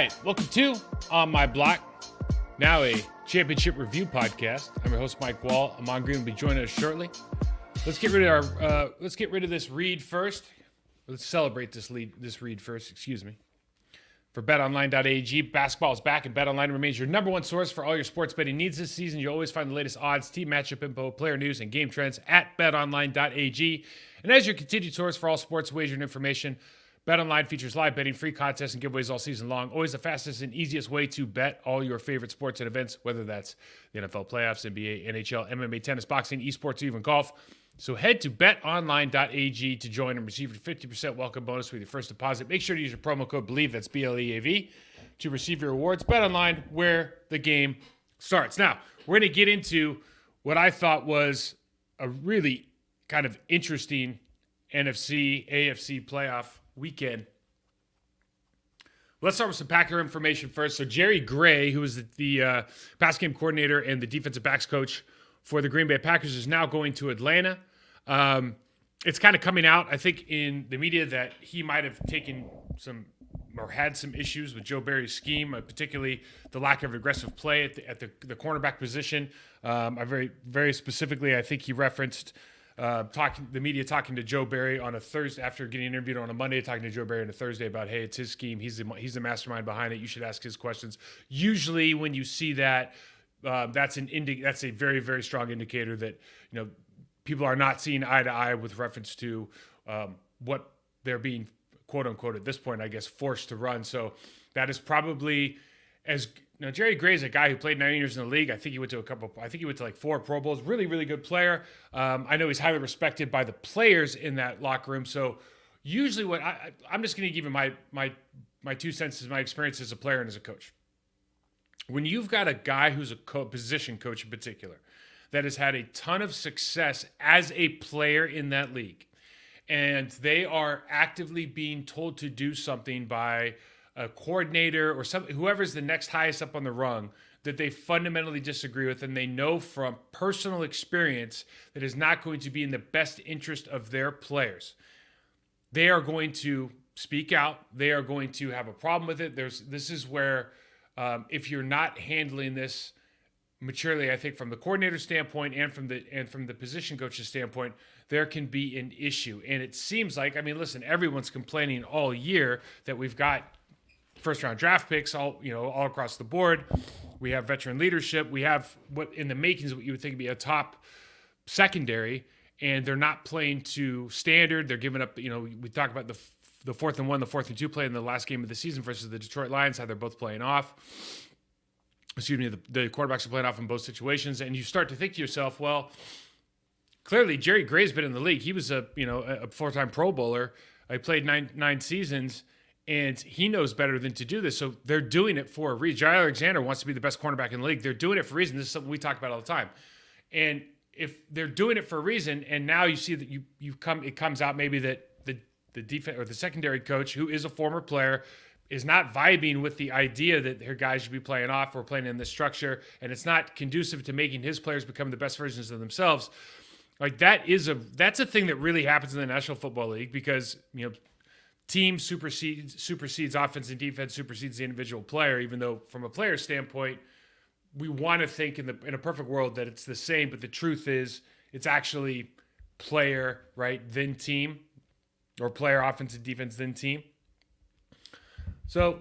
right, welcome to On My Block, now a championship review podcast. I'm your host, Mike Wahle. Ahman will be joining us shortly. Let's get rid of this read first. Let's celebrate this read first. Excuse me. For BetOnline.ag, basketball is back, and BetOnline remains your number one source for all your sports betting needs this season. You'll always find the latest odds, team matchup info, player news, and game trends at BetOnline.ag. And as your continued source for all sports wagering information, BetOnline features live betting, free contests, and giveaways all season long. Always the fastest and easiest way to bet all your favorite sports and events, whether that's the NFL playoffs, NBA, NHL, MMA, tennis, boxing, esports, or even golf. So head to betonline.ag to join and receive your 50% welcome bonus with your first deposit. Make sure to use your promo code BELIEVE, that's BLEAV, to receive your rewards. BetOnline, where the game starts. Now, we're going to get into what I thought was a really kind of interesting NFC, AFC playoff weekend. Let's start with some Packer information first. So Jerry Gray, who is the pass game coordinator and the defensive backs coach for the Green Bay Packers, is now going to Atlanta. It's kind of coming out, I think, in the media that he might have taken some or had some issues with Joe Barry's scheme, particularly the lack of aggressive play at the cornerback position. I very specifically, I think he referenced the media talking to Joe Barry on a Thursday after getting interviewed on a Monday, talking to Joe Barry on a Thursday about, hey, it's his scheme. He's the mastermind behind it. You should ask his questions. Usually, when you see that, that's a very, very strong indicator that people are not seeing eye to eye with reference to what they're being, quote unquote, at this point, I guess, forced to run. So that is probably Jerry Gray is a guy who played 9 years in the league. I think he went to like 4 Pro Bowls. Really, really good player. I know he's highly respected by the players in that locker room. So usually, what I'm just going to give you my 2 cents as my experience as a player and as a coach. When you've got a guy who's a position coach in particular that has had a ton of success as a player in that league, and they are actively being told to do something by a coordinator or whoever's the next highest up on the rung that they fundamentally disagree with, and they know from personal experience that is not going to be in the best interest of their players, they are going to speak out. They are going to have a problem with it. This is where if you're not handling this maturely, I think from the coordinator standpoint and from the position coach's standpoint, there can be an issue. And it seems like, listen, everyone's complaining all year that we've got first-round draft picks all across the board. We have veteran leadership. We have what in the makings what you would think would be a top secondary, and they're not playing to standard. They're giving up. We talk about the 4th and 1, the 4th and 2 play in the last game of the season versus the Detroit Lions, how they're both playing off. Excuse me, the quarterbacks are playing off in both situations, and you start to think to yourself, well, clearly Jerry Gray's been in the league. He was a 4-time Pro Bowler. He played nine seasons. And he knows better than to do this. So they're doing it for a reason. Jair Alexander wants to be the best cornerback in the league. They're doing it for a reason. This is something we talk about all the time. And if they're doing it for a reason, and now you see that it comes out maybe that the defense or the secondary coach, who is a former player, is not vibing with the idea that their guys should be playing off or playing in this structure, and it's not conducive to making his players become the best versions of themselves. Like that's a thing that really happens in the National Football League because team supersedes offense and defense supersedes the individual player, even though from a player standpoint, we want to think in a perfect world that it's the same, but the truth is it's actually player, right, then team, or player, offense and defense, then team. So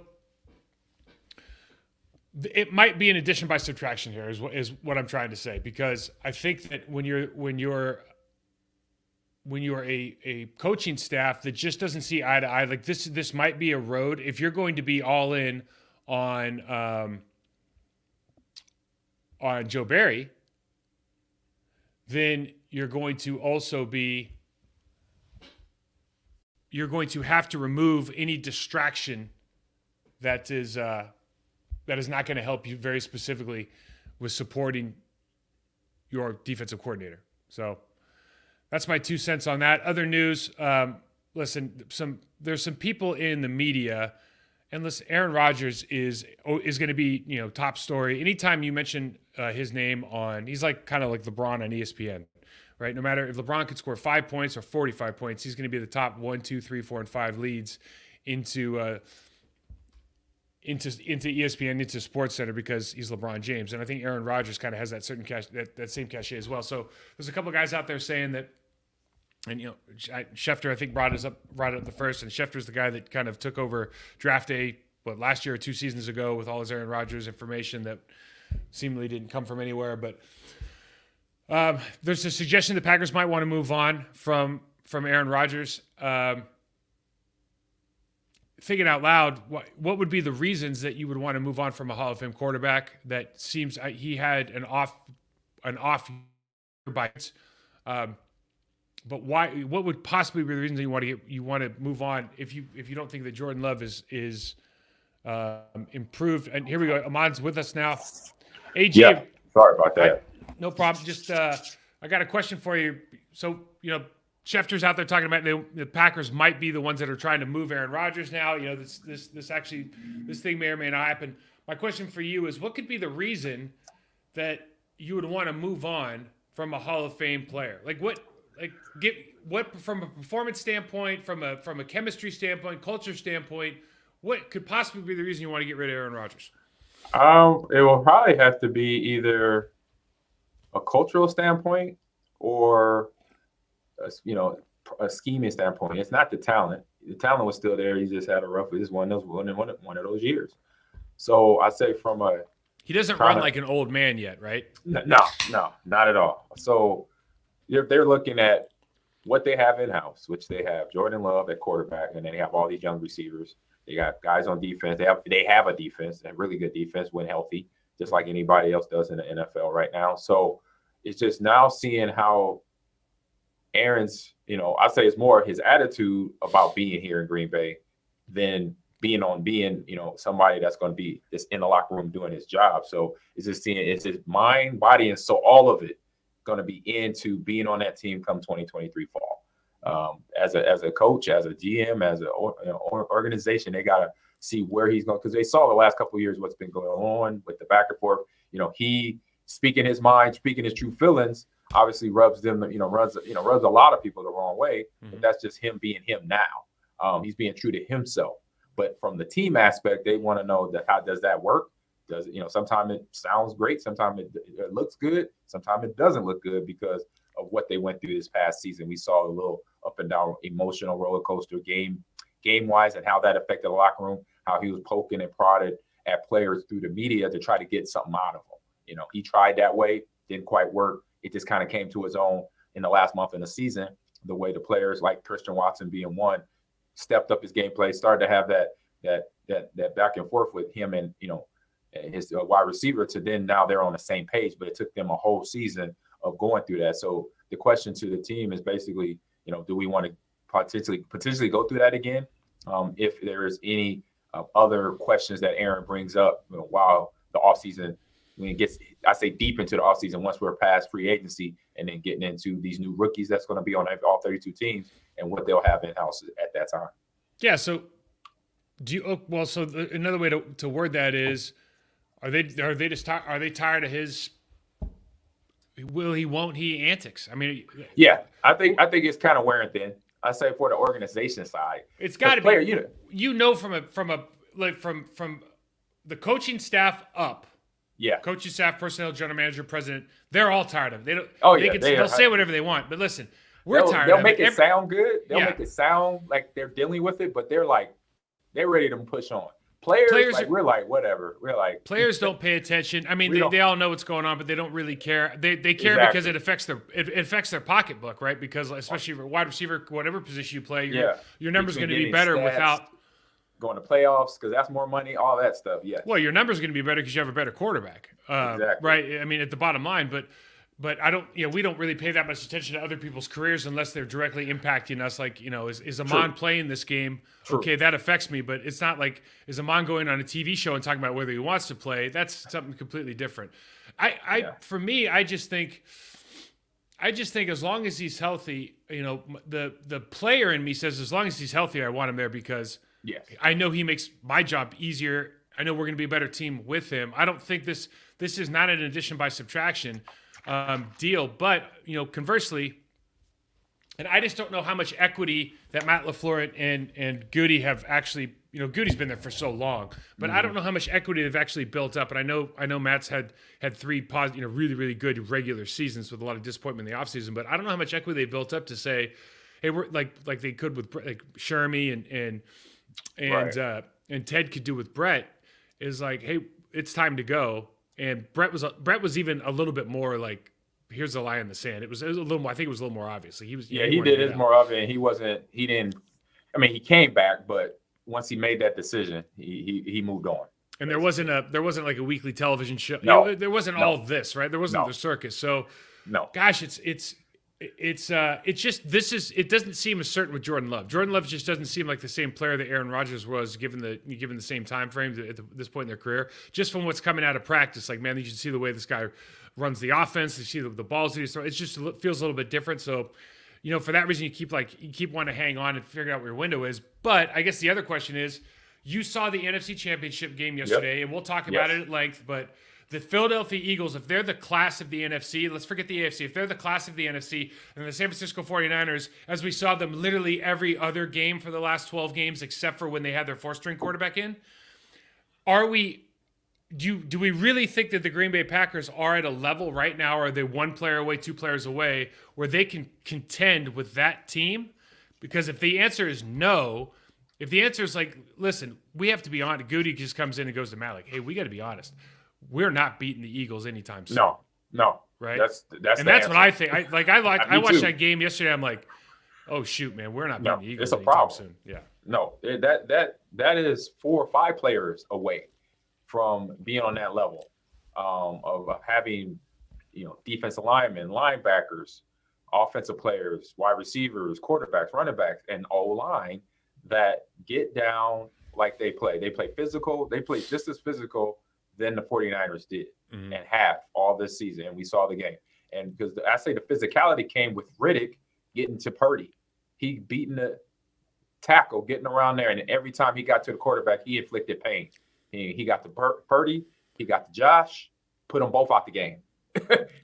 it might be an addition by subtraction here is what I'm trying to say, because I think that when you're a coaching staff that just doesn't see eye to eye, like this might be a road. If you're going to be all in on Joe Barry, then you're going to have to remove any distraction that is not going to help you very specifically with supporting your defensive coordinator. So that's my 2 cents on that. Other news, listen, there's some people in the media, and listen, Aaron Rodgers is going to be, top story. Anytime you mention his name he's like kind of like LeBron on ESPN, right? No matter if LeBron could score 5 points or 45 points, he's going to be the top 1, 2, 3, 4, and 5 leads into into ESPN, into SportsCenter because he's LeBron James, and I think Aaron Rodgers kind of has that certain that same cachet as well. So there's a couple of guys out there saying that, and Schefter I think brought it up the first, and Schefter's the guy that kind of took over draft day last year or 2 seasons ago with all his Aaron Rodgers information that seemingly didn't come from anywhere, but. There's a suggestion the Packers might want to move on from Aaron Rodgers. Thinking out loud, what would be the reasons that you would want to move on from a Hall of Fame quarterback that seems he had an off year by but why? What would possibly be the reason that you want to move on if you don't think that Jordan Love is improved? And here we go. Ahman's with us now. AJ, yeah, sorry about that. No problem. Just I got a question for you. So, Schefter's out there talking about the Packers might be the ones that are trying to move Aaron Rodgers now. This thing may or may not happen. My question for you is, what could be the reason that you would want to move on from a Hall of Fame player? What from a performance standpoint, from a chemistry standpoint, culture standpoint, what could possibly be the reason you want to get rid of Aaron Rodgers? It will probably have to be either a cultural standpoint or a scheming standpoint. It's not the talent. The talent was still there. He just had one of those years. So I say he doesn't run like an old man yet, right? No, not at all. So they're looking at what they have in house, which they have Jordan Love at quarterback, and then they have all these young receivers. They got guys on defense. They have a defense, a really good defense when healthy, just like anybody else does in the NFL right now. So it's just now seeing how Aaron's, I say it's more his attitude about being here in Green Bay than being, somebody that's going to be just in the locker room doing his job. So it's just seeing it's his mind, body, and so all of it going to be into being on that team come 2023 fall. As a coach, as a GM, as an organization, they got to see where he's going, because they saw the last couple of years what's been going on with the back and forth. He speaking his mind, speaking his true feelings, obviously rubs a lot of people the wrong way. But that's just him being him now. He's being true to himself. But from the team aspect, they want to know that how does that work? Does sometimes it sounds great, sometimes it looks good, sometimes it doesn't look good because of what they went through this past season. We saw a little up and down emotional roller coaster game wise, and how that affected the locker room, how he was poking and prodded at players through the media to try to get something out of them. He tried that way, didn't quite work. It just kind of came to his own in the last month in the season, the way the players like Christian Watson being one stepped up his gameplay, started to have that back and forth with him and his wide receiver, to then now they're on the same page. But it took them a whole season of going through that. So the question to the team is basically, do we want to potentially go through that again? If there is any other questions that Aaron brings up while the offseason, when it gets, I say deep into the offseason, once we're past free agency and then getting into these new rookies that's going to be on all 32 teams and what they'll have in-house at that time. Yeah, so another way to word that is, are they tired of his will he, won't he antics? I mean, yeah, I think it's kind of wearing thin. I say for the organization side, it's got to be from the coaching staff up. Yeah, coaching staff, personnel, general manager, president, they're all tired of it. They don't. They'll say whatever they want, but listen, we're tired. They'll make it sound good. They'll make it sound like they're dealing with it, but they're ready to push on. Players we're like, whatever. We're like, players don't pay attention. I mean, they all know what's going on, but they don't really care. They care because it affects their pocketbook, right? Because especially for wide receiver, whatever position you play, your number's going to be better without going to playoffs, because that's more money, all that stuff. Yeah. Well, your number's going to be better because you have a better quarterback, exactly. Right? I mean, at the bottom line, but I don't, we don't really pay that much attention to other people's careers unless they're directly impacting us. Like, is Ahman playing this game? True. Okay, that affects me, but it's not like, is Ahman going on a TV show and talking about whether he wants to play? That's something completely different. For me, I just think as long as he's healthy, the player in me says as long as he's healthy, I want him there because I know he makes my job easier. I know we're going to be a better team with him. I don't think this is not an addition by subtraction deal, but conversely, and I just don't know how much equity that Matt LaFleur and Goody have actually Goody's been there for so long, but I don't know how much equity they've actually built up. And I know Matt's had 3 positive, really, really good regular seasons with a lot of disappointment in the offseason, but I don't know how much equity they built up to say, hey, we're like they could with like Shermy and Ted could do with Brett, is like, hey, it's time to go. And Brett was even a little bit more like, here's the line in the sand. It was a little more, I think it was a little more obvious. He was, he did his more of it. And he came back, but once he made that decision, he moved on. And there wasn't like a weekly television show. No, there wasn't all of this, right? There wasn't the circus. So gosh, it's just, it doesn't seem as certain with Jordan Love. Jordan Love just doesn't seem like the same player that Aaron Rodgers was given the same time frame at this point in their career. Just from what's coming out of practice, like, man, you should see the way this guy runs the offense. You see the balls that he's throwing. It just feels a little bit different. So, for that reason, you keep wanting to hang on and figure out where your window is. But I guess the other question is, you saw the NFC Championship game yesterday, and we'll talk about it at length, but the Philadelphia Eagles, if they're the class of the NFC, let's forget the AFC, if they're the class of the NFC, and the San Francisco 49ers, as we saw them literally every other game for the last 12 games, except for when they had their 4th-string quarterback in, do we really think that the Green Bay Packers are at a level right now, or are they 1 player away, 2 players away, where they can contend with that team? Because if the answer is no, if the answer is like, listen, we have to be honest, Goody just comes in and goes to Matt like, hey, we got to be honest. We're not beating the Eagles anytime soon. No. Right? That's what I think. I watched that game yesterday. I'm like, oh shoot, man, we're not beating the Eagles it's a anytime problem. soon. Yeah. No, that is 4 or 5 players away from being on that level of having, defensive linemen, linebackers, offensive players, wide receivers, quarterbacks, running backs, and O-line that get down like they play. They play physical. They play just as physical than the 49ers did and have all this season. And we saw the game. And because I say the physicality came with Riddick getting to Purdy. He beating the tackle, getting around there. And every time he got to the quarterback, he inflicted pain. He got to Purdy. He got to Josh. Put them both out the game.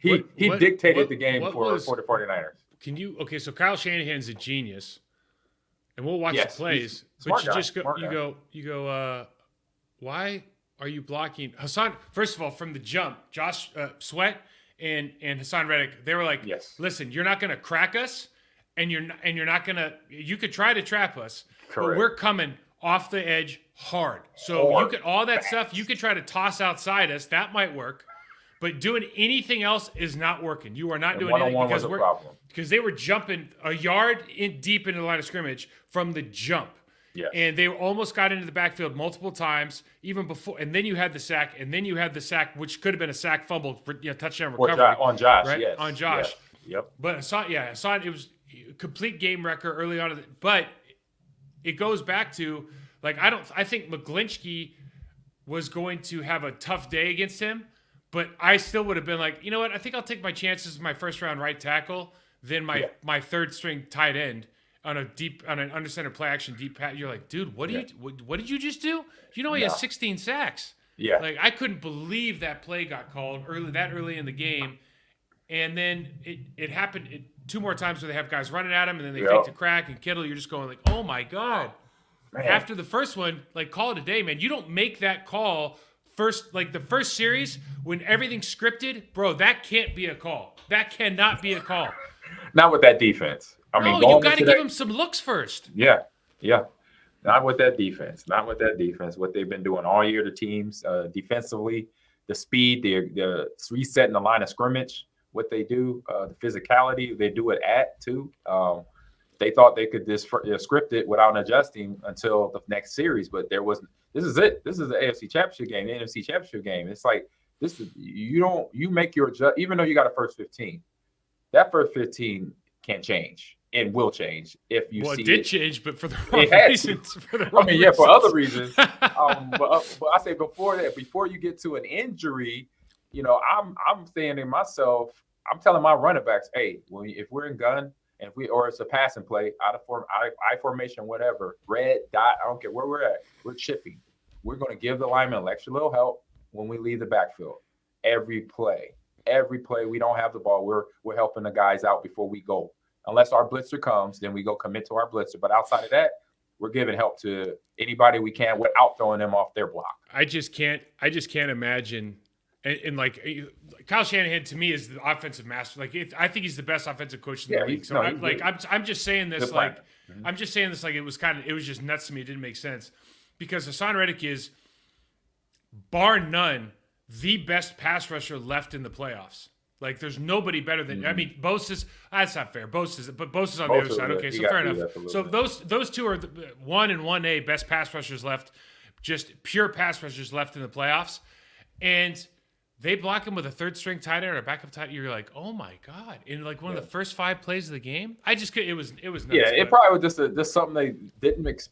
he dictated the game for the 49ers. Okay, so Kyle Shanahan's a genius. And we'll watch the plays. But you go, why are you blocking Hassan? First of all, from the jump, Josh Sweat and Hassan Reddick, they were like, listen, you're not going to crack us, and you're not going to. You could try to trap us, but we're coming off the edge hard. So you could all that stuff. You could try to toss outside us. That might work, but doing anything else is not working. You are not doing anything because they were jumping a yard deep into the line of scrimmage from the jump. Yes. And they almost got into the backfield multiple times, even before. And then you had the sack, which could have been a sack fumble, touchdown recovery on Josh, right? Yes. On Josh. Yes. Yep. But Hassan, it was a complete game wrecker early on. But it goes back to I think McGlinchey was going to have a tough day against him, but I still would have been like, you know what? I think I'll take my chances with my 1st-round right tackle than my 3rd-string tight end. On an under center play action deep pass, you're like, dude, what did you just do? He has 16 sacks. Yeah. Like, I couldn't believe that play got called early in the game. And then it happened 2 more times where they have guys running at him and then they fake the crack, and Kittle, you're just going like, oh my God. Man. After the first one, call it a day, man. You don't make that call the first series when everything's scripted, bro, that can't be a call. That cannot be a call. Not with that defense. You got to give them some looks first. Yeah. Not with that defense. What they've been doing all year, the teams defensively, the speed, the resetting the line of scrimmage, what they do, the physicality, they do it at too. They thought they could just script it without adjusting until the next series, but there wasn't. This is it. This is the AFC Championship game, the NFC Championship game. It's like this is you make your adjust, even though you got a first 15. That first 15 can change. And will change if you see it. It did change, but for the wrong reasons. For other reasons. But I say before that, before you get to an injury, I'm saying to myself, I'm telling my running backs, hey, if we're in gun and or it's a passing play out of I formation, whatever, red dot, I don't care where we're at, we're chipping. We're going to give the lineman an extra little help when we leave the backfield. Every play we don't have the ball, we're helping the guys out before we go. Unless our blitzer comes, then we go commit to our blitzer. But outside of that, we're giving help to anybody we can without throwing them off their block. I just can't imagine. And like Kyle Shanahan to me is the offensive master. Like I think he's the best offensive coach in the league. So I'm just saying this like I'm just saying this like it was just nuts to me. It didn't make sense because Hassan Reddick is bar none the best pass rusher left in the playoffs. Like there's nobody better than I mean Bosa's. That's not fair. Bosa's on the other side. Okay, so fair enough. So those two are the 1 and 1A best pass rushers left, just pure pass rushers left in the playoffs, and they block him with a third string tight end or a backup tight end. You're like, oh my god! In like one of the first 5 plays of the game, I just could. It was nuts. Yeah, it probably was just something they didn't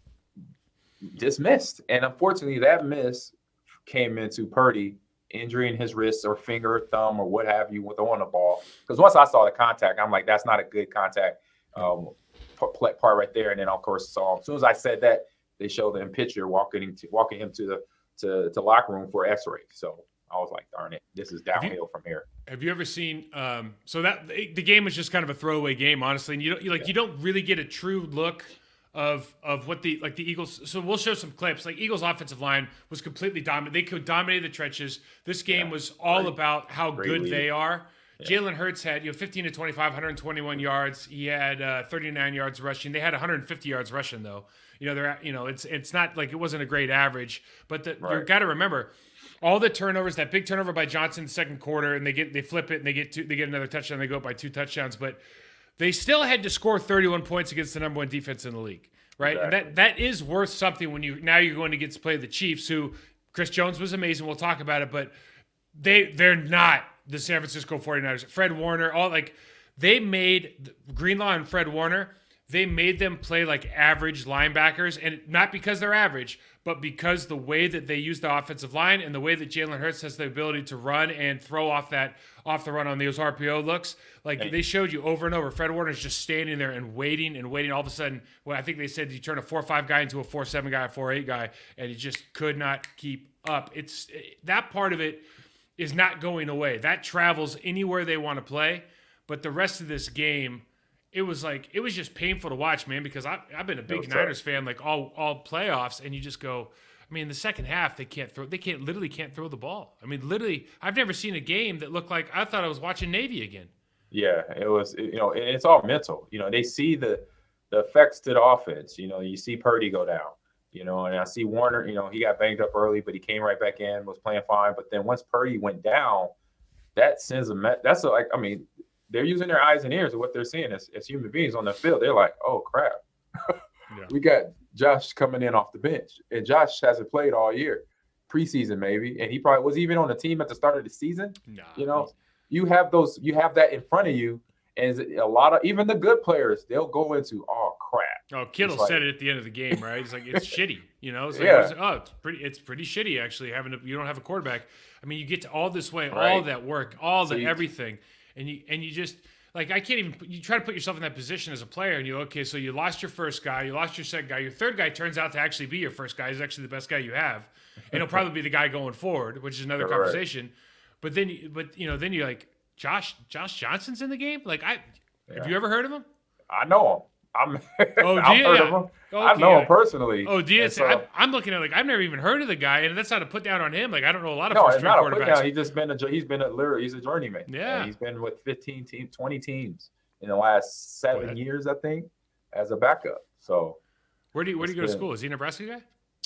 dismissed, and unfortunately, that miss came into Purdy injuring his wrist or finger, thumb, or what have you with throwing the ball. Because once I saw the contact, I'm like, that's not a good contact part right there. And then of course, as soon as I said that, they showed him picture walking him to the locker room for X-ray. So I was like, darn it, this is downhill from here. Have you ever seen? So that the game was just kind of a throwaway game, honestly. And you don't really get a true look of what the Eagles. So we'll show some clips. Like Eagles' offensive line was completely dominant. They could dominate the trenches. This game was all about how good lead they are. Yeah. Jalen Hurts had 15 to 25, 121 yards. He had 39 yards rushing. They had 150 yards rushing though. It's not like it wasn't a great average, but you've got to remember all the turnovers. That big turnover by Johnson in the second quarter, and they flip it and they get another touchdown. They go up by 2 touchdowns, but they still had to score 31 points against the number 1 defense in the league, right? Exactly. And that is worth something when you're going to get to play the Chiefs, who Chris Jones was amazing. We'll talk about it, but they're not the San Francisco 49ers. Fred Warner, they made Greenlaw and Fred Warner, they made them play like average linebackers, and not because they're average, but because the way that they use the offensive line and the way that Jalen Hurts has the ability to run and throw off the run on those RPO looks, they showed you over and over. Fred Warner's just standing there and waiting. All of a sudden, I think they said you turn a 4-5 guy into a 4-7 guy, a 4-8 guy, and he just could not keep up. That part of it is not going away. That travels anywhere they want to play, but the rest of this game, it was just painful to watch, man, because I've been a big Niners fan like all playoffs, and you just go, I mean, the second half they literally can't throw the ball. I mean, literally, I've never seen a game that looked like I thought I was watching Navy again. Yeah, it was, it's all mental. They see the effects to the offense. You see Purdy go down, and I see Warner, he got banged up early, but he came right back in, was playing fine. But then once Purdy went down, that sends they're using their eyes and ears of what they're seeing as human beings on the field. They're like, oh, crap. We got Josh coming in off the bench. And Josh hasn't played all year, preseason maybe. And he probably was even on the team at the start of the season. You have that in front of you. And a lot of, even the good players, they'll go into, oh, crap. Oh, Kittle said it at the end of the game, right? He's like, it's shitty. It's like, it's pretty shitty, actually, you don't have a quarterback. I mean, you get to all this way, all that work, everything. And you just, like, I can't even, you try to put yourself in that position as a player, and so you lost your first guy, you lost your second guy, your third guy turns out to actually be your first guy. He's actually the best guy you have. And he'll probably be the guy going forward, which is another conversation. But then you're like, Josh Johnson's in the game? Like, have you ever heard of him? I know him. I've heard of him. Okay, I know him personally. Oh, do you? So, I'm looking at I've never even heard of the guy, and that's not a put down on him. Like, I don't know a lot of first-string quarterbacks. He's a journeyman. Yeah, he's been with 15 teams, 20 teams in the last 7 years, I think, as a backup. So, where do you go to school? Is he a Nebraska guy?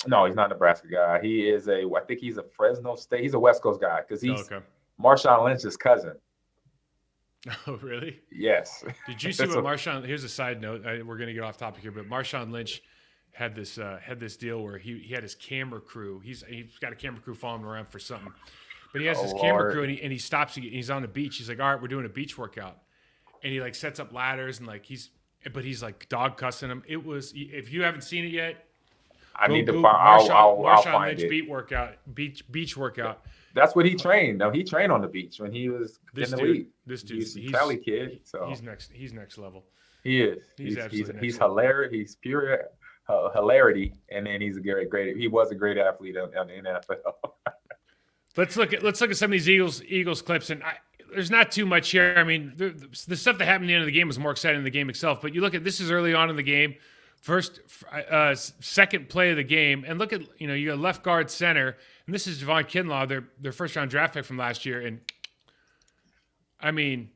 No, he's not a Nebraska guy. I think he's a Fresno State. He's a West Coast guy because he's Marshawn Lynch's cousin. Oh, really? Yes. Did you see what Marshawn? Here's a side note. We're going to get off topic here, but Marshawn Lynch had this deal where he had his camera crew. He's got a camera crew following him around for something, but he has his camera crew and he stops. He's on the beach. He's like, all right, we're doing a beach workout, and he sets up ladders and he's dog cussing him. It was, if you haven't seen it yet, I need to find. I'll find Lynch it. Beach workout. That's what he trained. No, he trained on the beach when he was in the league. This dude, he's a Cali kid. So he's next level. He is. He's hilarious. He's pure hilarity, and then he's a great. He was a great athlete in the NFL. Let's look at some of these Eagles clips, and there's not too much here. I mean, the stuff that happened at the end of the game was more exciting than the game itself. But you look at this is early on in the game. second play of the game, and look at you got left guard center, and this is Javon Kinlaw, their first round draft pick from last year, and I mean,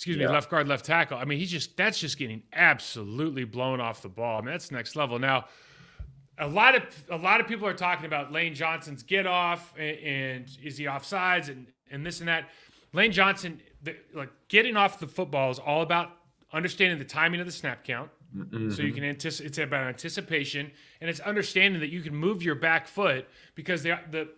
left guard, left tackle. I mean, that's just getting absolutely blown off the ball. I mean, that's next level. Now, a lot of people are talking about Lane Johnson's get off and is he offsides and this and that. Lane Johnson, getting off the football is all about understanding the timing of the snap count. Mm-hmm. So you can it's about anticipation, and it's understanding that you can move your back foot because the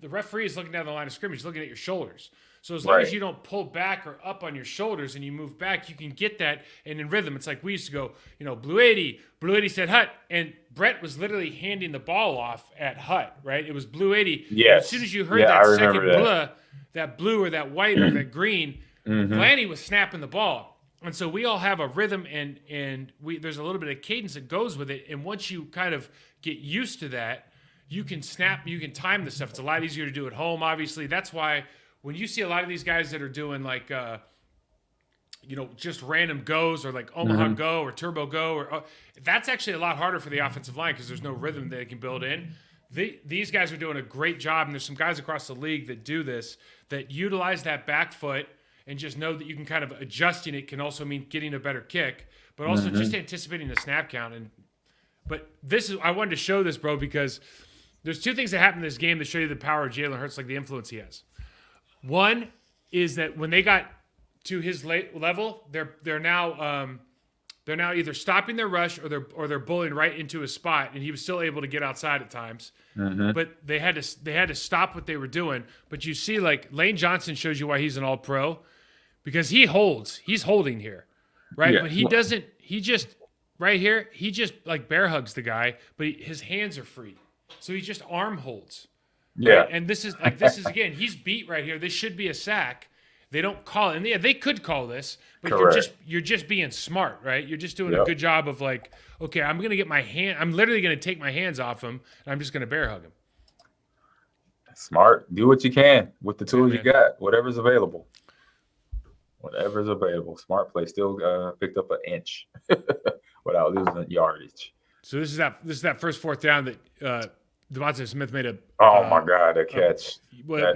referee is looking down the line of scrimmage, looking at your shoulders. So as long as you don't pull back or up on your shoulders and you move back, you can get that. And in rhythm, it's like we used to go, Blue 80 said Hut. And Brett was literally handing the ball off at Hut, right? It was Blue 80. Yes. As soon as you heard that second that blue or that white or that green, Vlanny was snapping the ball. And so we all have a rhythm and there's a little bit of cadence that goes with it. And once you kind of get used to that, you can time this stuff. It's a lot easier to do at home, obviously. That's why when you see a lot of these guys that are doing like, just random goes or like Omaha go or turbo go, that's actually a lot harder for the offensive line because there's no rhythm they can build in. These guys are doing a great job, and there's some guys across the league that do this, that utilize that back foot and just know that you can kind of adjusting it can also mean getting a better kick, but also just anticipating the snap count. But I wanted to show this, bro, because there's two things that happen in this game that show you the power of Jalen Hurts, like the influence he has. One is that when they got to his level, they're now either stopping their rush or they're bullying right into his spot, and he was still able to get outside at times. But they had to stop what they were doing. But you see, like Lane Johnson shows you why he's an All-Pro, because he's holding here, right? Yeah. But he doesn't. He just right here. He just like bear hugs the guy, but his hands are free, so he just arm holds. Yeah, right? And this is again, he's beat right here. This should be a sack. They don't call it. And yeah, they could call this, but you're just being smart, right? You're just doing a good job of like, okay, I'm literally going to take my hands off him, and I'm just going to bear hug him. Smart. Do what you can with the tools you got, whatever's available. Smart play. Still picked up an inch without losing yardage. So this is that first fourth down that Devontae Smith made a. Oh my God, a catch! But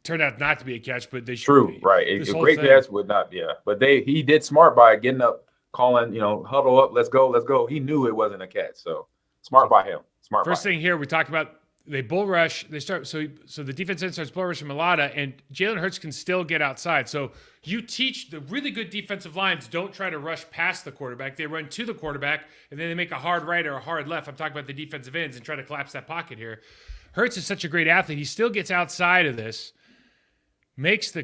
turned out not to be a catch. But they should. True, right? A great catch would not. Yeah, but he did smart by getting up, calling, huddle up, let's go. He knew it wasn't a catch, so smart by him. First thing here, we talked about they bull rush. They start so the defense end starts bull rushing Mulata, and Jalen Hurts can still get outside. So you teach the really good defensive lines don't try to rush past the quarterback. They run to the quarterback, and then they make a hard right or a hard left. I'm talking about the defensive ends and try to collapse that pocket here. Hurts is such a great athlete. He still gets outside of this, makes the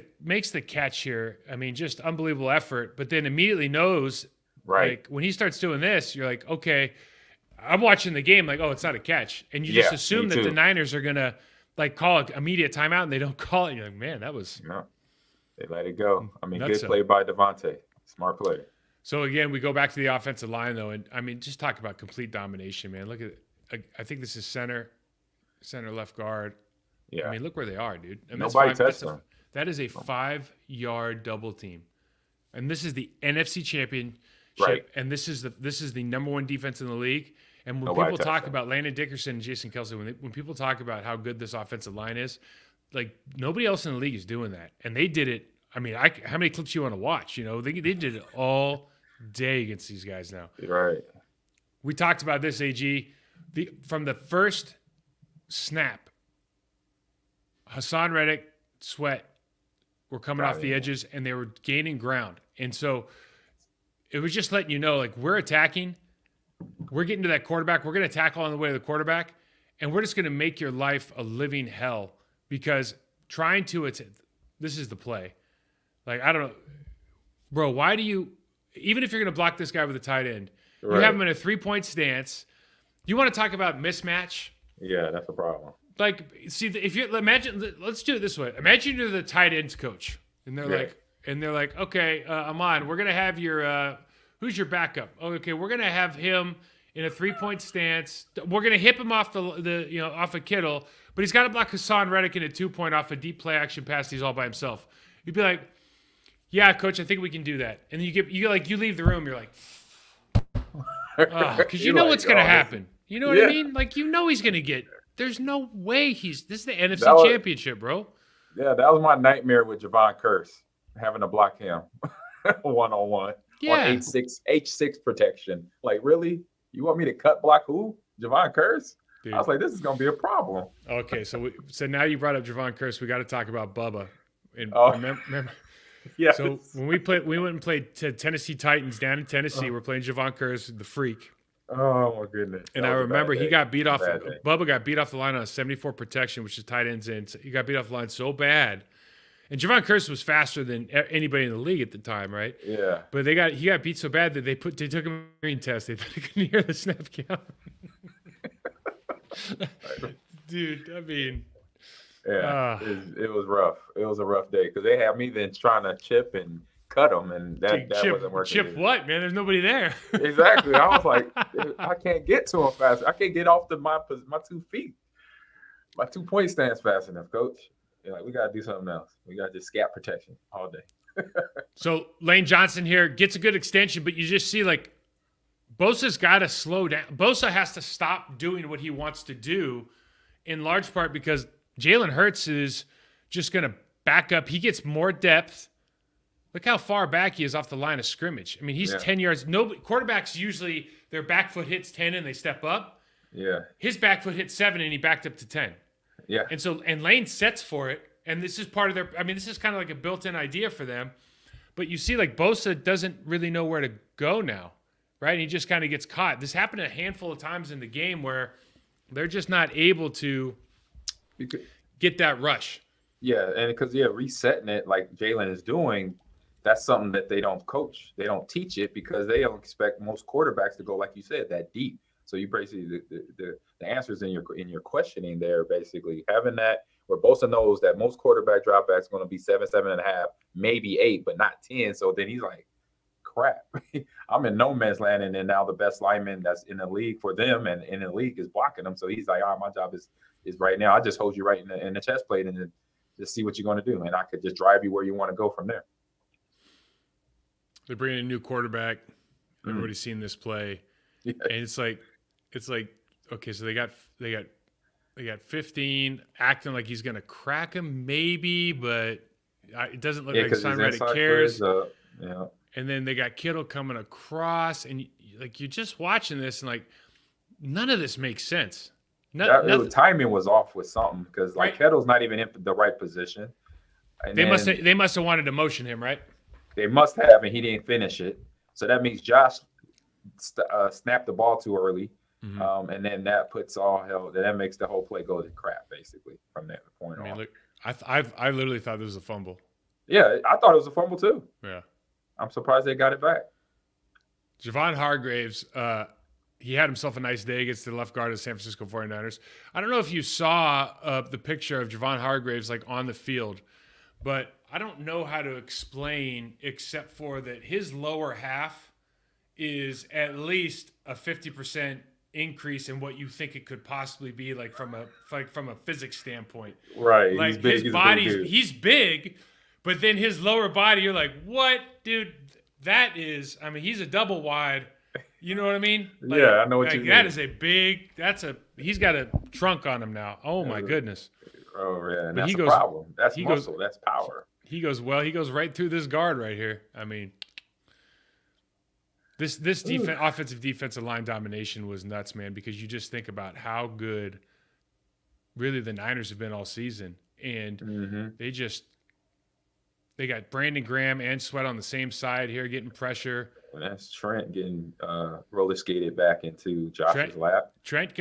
catch here. I mean, just unbelievable effort. But then immediately knows, like when he starts doing this, you're like, okay. I'm watching the game like, oh, it's not a catch. And you just assume that the Niners are going to like call an immediate timeout, and they don't call it. And you're like, man, that was. No, they let it go. I mean, good play by Devontae. Smart play. So, again, we go back to the offensive line, though. And, I mean, just talk about complete domination, man. Look at it. I think this is center left guard. Yeah. I mean, look where they are, dude. And nobody touched them. That is a 5-yard double team. And this is the NFC Championship. Right. And this is the number one defense in the league. And when people talk about Landon Dickerson and Jason Kelsey, when people talk about how good this offensive line is, like nobody else in the league is doing that. And they did it. I mean, how many clips you want to watch? They did it all day against these guys now. Right. We talked about this, AG. From the first snap, Hassan Reddick, Sweat were coming off the edges, and they were gaining ground. And so it was just letting you know, like, we're attacking. We're getting to that quarterback. We're going to tackle on the way to the quarterback, and we're just going to make your life a living hell because trying to this is the play. Like, I don't know. Bro, why do you – even if you're going to block this guy with a tight end, you have him in a 3-point stance. You want to talk about mismatch? Yeah, that's a problem. Like, see, if you imagine – let's do it this way. Imagine you're the tight ends coach, and they're like, okay, Ahman, we're going to have your who's your backup? Oh, okay, we're going to have him in a 3-point stance. We're going to hip him off off of Kittle, but he's got to block Hassan Reddick in a 2-point off a deep play action pass. He's all by himself. You'd be like, yeah, coach, I think we can do that. And then you leave the room. You're like, Because you know like, what's going to oh, happen. You know what I mean? Like, you know he's going to get – there's no way this is the NFC Championship, bro. Yeah, that was my nightmare with Javon Curse, having to block him one-on-one on H6 protection. Like, really? You want me to cut block who? Javon Curse? Dude. I was like, this is going to be a problem. Okay, so now you brought up Javon Curse. We got to talk about Bubba. And remember yeah. So when we went and played Tennessee Titans down in Tennessee. We're playing Javon Curse, the freak. Oh my goodness! And I remember he got beat off. Bubba got beat off the line on a 74 protection, which is tight ends in. So he got beat off the line so bad. And Javon Curse was faster than anybody in the league at the time, right? Yeah. But he got beat so bad that they took him a screen test. They couldn't hear the snap count. Dude, I mean. Yeah, it was rough. It was a rough day because they had me then trying to chip and cut them, and that wasn't working. Chip either. What, man? There's nobody there. Exactly. I was like, I can't get to him fast. I can't get off my 2 feet, my 2-point stance fast enough, Coach. You're like, we got to do something else. We got to just scat protection all day. So Lane Johnson here gets a good extension, but you just see like Bosa's got to slow down. Bosa has to stop doing what he wants to do, in large part because Jalen Hurts is just going to back up. He gets more depth. Look how far back he is off the line of scrimmage. I mean, he's 10 yards. Quarterbacks usually their back foot hits 10 and they step up. Yeah. His back foot hit 7 and he backed up to 10. Yeah. And Lane sets for it. And this is part of this is kind of like a built-in idea for them. But you see, like, Bosa doesn't really know where to go now, right? And he just kind of gets caught. This happened a handful of times in the game where they're just not able to get that rush. Yeah, and because resetting it like Jalen is doing, that's something that they don't coach. They don't teach it because they don't expect most quarterbacks to go, like you said, that deep. So you basically the answers in your questioning there, basically having that where Bosa knows that most quarterback dropbacks going to be 7, 7.5, maybe 8, but not 10. So then he's like, crap, I'm in no man's land, and then now the best lineman that's in the league for them and in the league is blocking them. So he's like, all right, my job is right now. I just hold you right in the chest plate and then just see what you're going to do, and I could just drive you where you want to go from there. They're bringing a new quarterback. Everybody's seen this play, and it's like, okay, so they got 15, acting like he's going to crack him, maybe, but it doesn't look like Son Reddick cares. Yeah. And then they got Kittle coming across, and you're just watching this, and like none of this makes sense. The timing was off with something because Kittle's not even in the right position. And they must have wanted to motion him, right? They must have, and he didn't finish it. So that means Josh snapped the ball too early, and then that puts all hell. That makes the whole play go to crap, basically, from that point on. Look, I literally thought this was a fumble. Yeah, I thought it was a fumble too. Yeah, I'm surprised they got it back. Javon Hargraves, he had himself a nice day against the left guard of the San Francisco 49ers. I don't know if you saw the picture of Javon Hargraves like on the field, but I don't know how to explain except for that his lower half is at least a 50% increase in what you think it could possibly be, like from a physics standpoint. Right. Like his body, he's big, but then his lower body, you're like, what, dude? That is, I mean, he's a double wide. You know what I mean? Like, yeah, I know what you mean. That is he's got a trunk on him now. Oh my goodness. Oh yeah, and that's a problem. That's muscle. That's power. He goes right through this guard right here. I mean, this offensive line domination was nuts, man, because you just think about how good really the Niners have been all season. And they got Brandon Graham and Sweat on the same side here getting pressure. And that's Trent getting roller skated back into Josh's lap. Trent's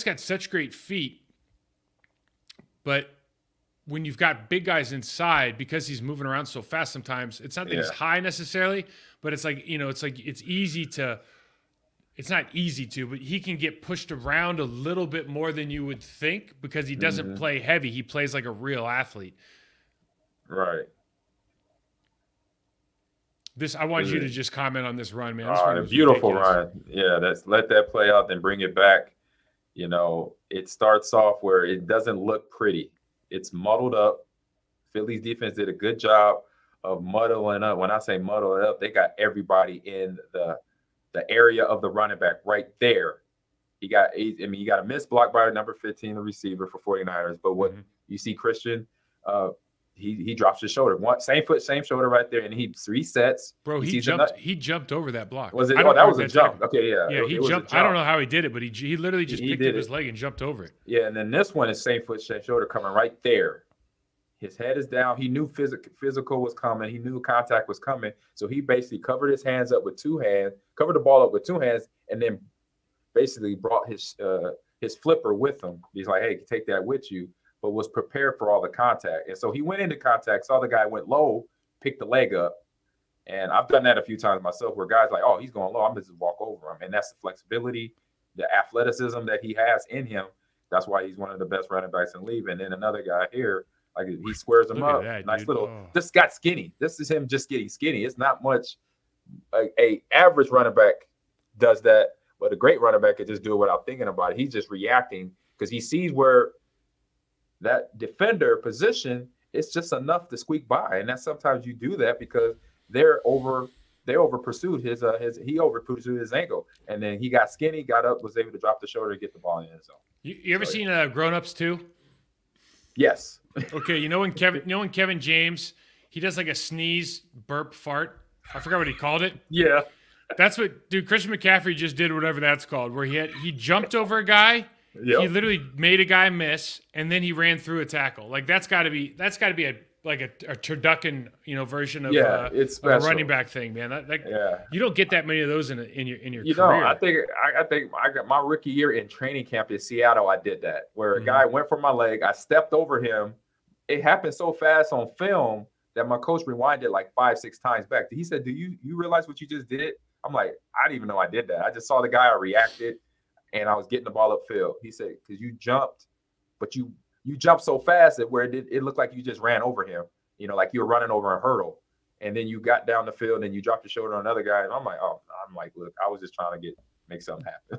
got such great feet, but when you've got big guys inside, because he's moving around so fast sometimes, it's not that he's high necessarily, but it's like, it's easy to – it's not easy to, but he can get pushed around a little bit more than you would think because he doesn't play heavy. He plays like a real athlete. Right. I want you to just comment on this run, man. A beautiful run. Yeah, let that play out, then bring it back. It starts off where it doesn't look pretty. It's muddled up. Philly's defense did a good job of muddling up. When I say muddle up, they got everybody in the the area of the running back right there. He got a missed block by number 15, the receiver for 49ers. But what you see Christian, he drops his shoulder. Same foot, same shoulder right there, and he resets. Bro, he jumped over that block. Was it? Oh, that was a jump. Okay, yeah. Yeah, he jumped. I don't know how he did it, but he literally just picked up his leg and jumped over it. Yeah, and then this one is same foot, same shoulder coming right there. His head is down. He knew physical was coming. He knew contact was coming. So he basically covered his hands up with two hands, covered the ball up with two hands, and then basically brought his flipper with him. He's like, hey, take that with you, but was prepared for all the contact. And so he went into contact, saw the guy went low, picked the leg up. And I've done that a few times myself where guys like, oh, he's going low, I'm just walk over him. And that's the flexibility, the athleticism that he has in him. That's why he's one of the best running backs in the league. And then another guy here, like he squares him up. That, nice dude. little. This got skinny. This is him just getting skinny. It's not much. A average running back does that, but a great running back could just do it without thinking about it. He's just reacting because he sees where that defender position is just enough to squeak by, and that sometimes you do that because they over pursued his ankle, and then he got skinny, got up, was able to drop the shoulder and get the ball in the end zone. You ever seen Grown Ups 2? Yes. Okay, you know when Kevin James, he does like a sneeze, burp, fart. I forgot what he called it. Yeah. That's what, dude. Christian McCaffrey just did whatever that's called, where he jumped over a guy. Yep. He literally made a guy miss, and then he ran through a tackle. Like that's got to be a turducken, version of it's a running back thing, man. You don't get that many of those in your career. I think I got my rookie year in training camp in Seattle. I did that where a guy went for my leg. I stepped over him. It happened so fast on film that my coach rewinded like 5-6 times back. He said, "Do you realize what you just did?" I'm like, I didn't even know I did that. I just saw the guy. I reacted, and I was getting the ball upfield. He said, "Because you jumped, but you jumped so fast that where it looked like you just ran over him. Like you were running over a hurdle, and then you got down the field and you dropped your shoulder on another guy." And I'm like, look, I was just trying to make something happen.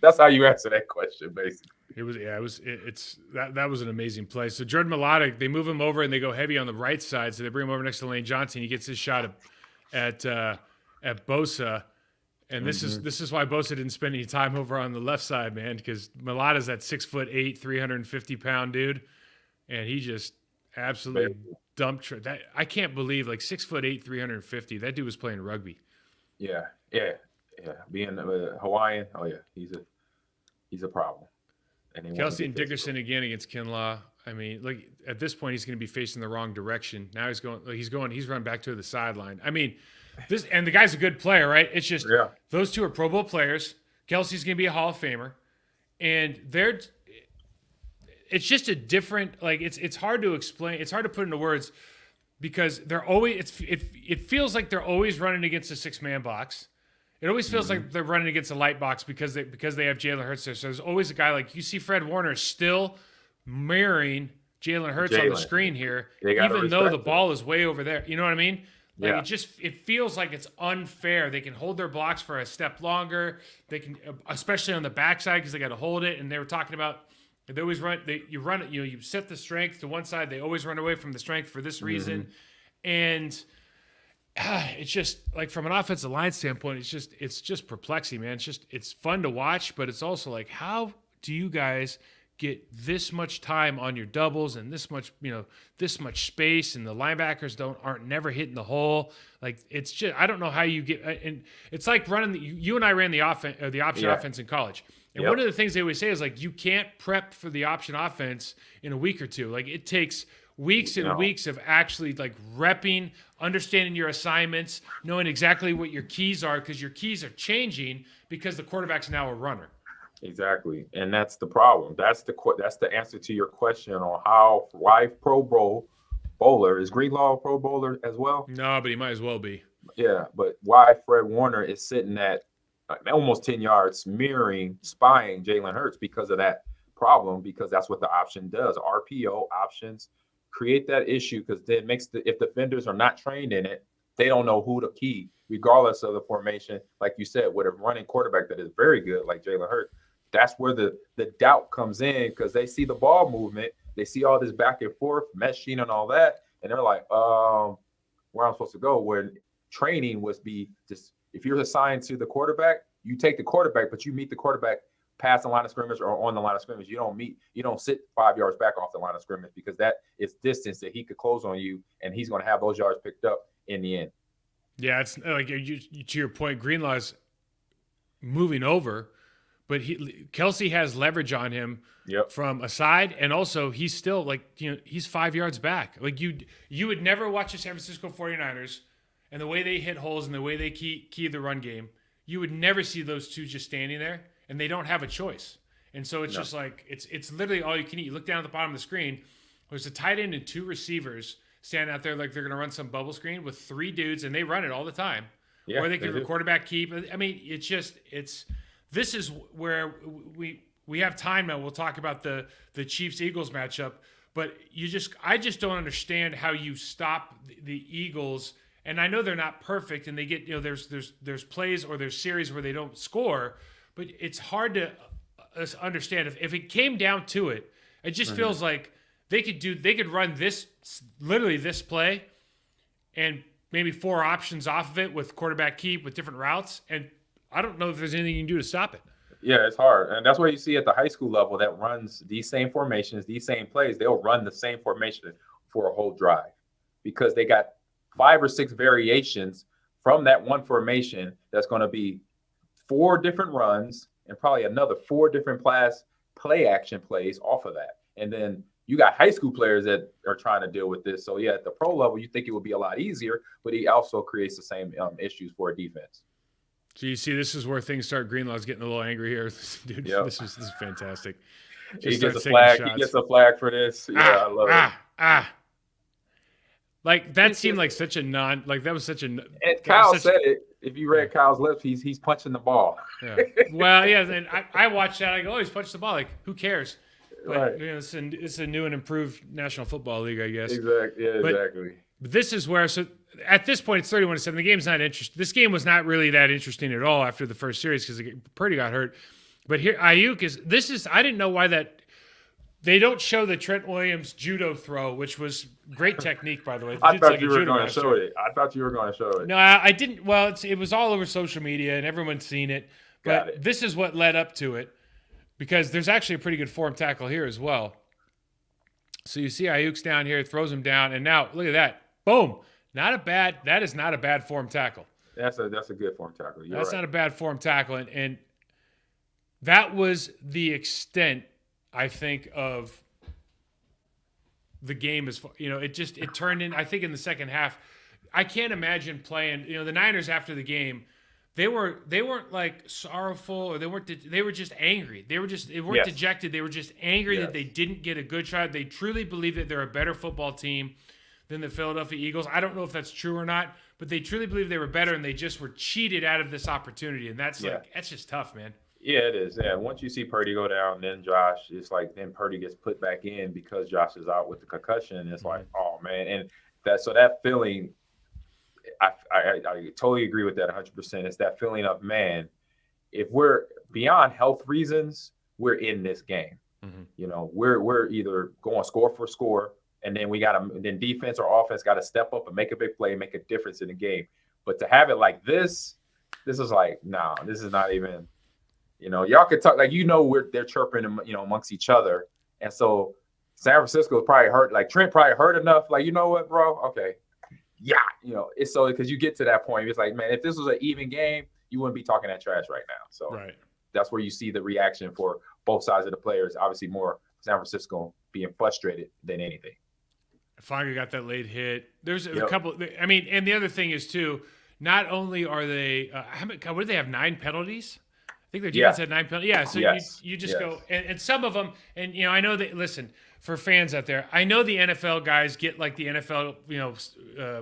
That's how you answer that question, basically. That was an amazing play. So Jordan Mailata, they move him over and they go heavy on the right side. So they bring him over next to Lane Johnson. He gets his shot at Bosa. And this is why Bosa didn't spend any time over on the left side, man, because Mailata's that 6'8", 350-pound dude, and he just absolutely dumped that. I can't believe 6'8", 350. That dude was playing rugby. Yeah. Being Hawaiian, oh yeah, he's a problem. And Kelsey and Dickerson again against Kinlaw. I mean, at this point, he's going to be facing the wrong direction. Now he's run back to the sideline. I mean, and the guy's a good player, right? It's just those two are Pro Bowl players. Kelsey's going to be a Hall of Famer, and it's just a different. It's hard to explain. It's hard to put into words because they're always. It feels like they're always running against a 6-man box. It always feels like they're running against a light box because they have Jalen Hurts there. So there's always a guy you see Fred Warner still mirroring Jalen Hurts on the screen here, even though the ball is way over there. You know what I mean? It feels like it's unfair. They can hold their blocks for a step longer. They can, especially on the backside, because they got to hold it. And they were talking about they always run. You set the strength to one side. They always run away from the strength for this reason, and. It's just from an offensive line standpoint, it's just perplexing, man. It's fun to watch, but it's also how do you guys get this much time on your doubles and this much space, and the linebackers aren't never hitting the hole. It's just, I don't know how you get, and it's like running you and I ran the offense, the option offense in college. And one of the things they always say is you can't prep for the option offense in a week or two. It takes weeks and weeks of actually repping, understanding your assignments, knowing exactly what your keys are, because your keys are changing because the quarterback's now a runner. Exactly, and that's the problem. That's the answer to your question on why Pro Bowl bowler is Greenlaw a Pro Bowler as well. No, but he might as well be. Yeah, but why Fred Warner is sitting at almost 10 yards, spying Jalen Hurts because of that problem, because that's what the option does. RPO options create that issue because then if defenders are not trained in it, they don't know who to key, regardless of the formation. Like you said, with a running quarterback that is very good, like Jalen Hurts, that's where the doubt comes in, because they see the ball movement, they see all this back and forth meshing and all that, and they're like, where I'm supposed to go? Where training was be just If you're assigned to the quarterback, you take the quarterback, but you meet the quarterback past the line of scrimmage or on the line of scrimmage. You don't sit 5 yards back off the line of scrimmage, because that is distance that he could close on you, and he's going to have those yards picked up in the end. Yeah, it's like to your point, Greenlaw's moving over, but Kelsey has leverage on him from a side, and also he's still he's 5 yards back. Like you would never watch the San Francisco 49ers and the way they hit holes and the way they key the run game. You would never see those two just standing there, and they don't have a choice. And so it's just like it's literally all you can eat. You look down at the bottom of the screen, there's a tight end and 2 receivers standing out there like they're going to run some bubble screen with 3 dudes, and they run it all the time. Yeah, or they can have a quarterback keep. I mean, this is where we have time now. We'll talk about the Chiefs-Eagles matchup, but I just don't understand how you stop the Eagles. And I know they're not perfect, and they get there's plays or there's series where they don't score, but it's hard to understand if it came down to it. It just feels like they could run this play and maybe 4 options off of it with quarterback keep with different routes, and I don't know if there's anything you can do to stop it. Yeah, it's hard. And that's why you see at the high school level that runs these same formations, these same plays, they'll run the same formation for a whole drive, because they got 5 or 6 variations from that one formation that's going to be 4 different runs and probably another 4 different play action plays off of that. And then you got high school players that are trying to deal with this. So, yeah, at the pro level, you think it would be a lot easier, but he also creates the same issues for a defense. So you see, this is where things start. Greenlaw's getting a little angry here. Dude, this is fantastic. He gets a flag. He gets a flag for this. Yeah, I love it. Like, that seemed like such a that was such a. And Kyle said it. If you read Kyle's lips, he's punching the ball. Yeah. Well, yeah, and I watched that. I go, he's punched the ball. Like, who cares? But, right. It's a new and improved National Football League, I guess. Exactly. Yeah, exactly. But this is where, so at this point, it's 31-7. The game's not interesting. This game was not really that interesting at all after the first series because Purdy got hurt. But here, Ayuk I didn't know why that. They don't show the Trent Williams judo throw, which was great technique, by the way. I thought you were going to show it. No, I didn't. Well, it was all over social media, and everyone's seen it. But this is what led up to it, because there's actually a pretty good form tackle here as well. So you see Ayuk's down here, throws him down, and now look at that. Boom. That is not a bad form tackle. That's a good form tackle. That's not a bad form tackle. And that was the extent, I think, of the game. It turned in, I think, in the second half. I can't imagine playing, the Niners after the game, they weren't like sorrowful, or they were just angry. They weren't dejected. They were just angry that they didn't get a good shot. They truly believe that they're a better football team than the Philadelphia Eagles. I don't know if that's true or not, but they truly believe they were better, and they just were cheated out of this opportunity. And that's that's just tough, man. Yeah, it is. Yeah, once you see Purdy go down, then Josh, it's like then Purdy gets put back in because Josh is out with the concussion. It's like, oh man, and that feeling, I totally agree with that 100%. It's that feeling of, man, if we're beyond health reasons, we're in this game. Mm-hmm. We're either going score for score, and then then defense or offense got to step up and make a big play, make a difference in the game. But to have it like this is like, no, this is not even. Y'all could talk they're chirping, amongst each other, and so San Francisco is probably hurt. Like Trent probably hurt enough. Like, you know what, bro? Okay, yeah, it's so because you get to that point, it's like, man, if this was an even game, you wouldn't be talking that trash right now. So that's where you see the reaction for both sides of the players. Obviously, more San Francisco being frustrated than anything. Finally got that late hit. There's a couple. I mean, and the other thing is too. Not only are they, what do they have? 9 penalties. I think their defense had 9 penalties. Yeah, so you just go, and some of them, and I know that, listen, for fans out there, I know the NFL guys get like the NFL,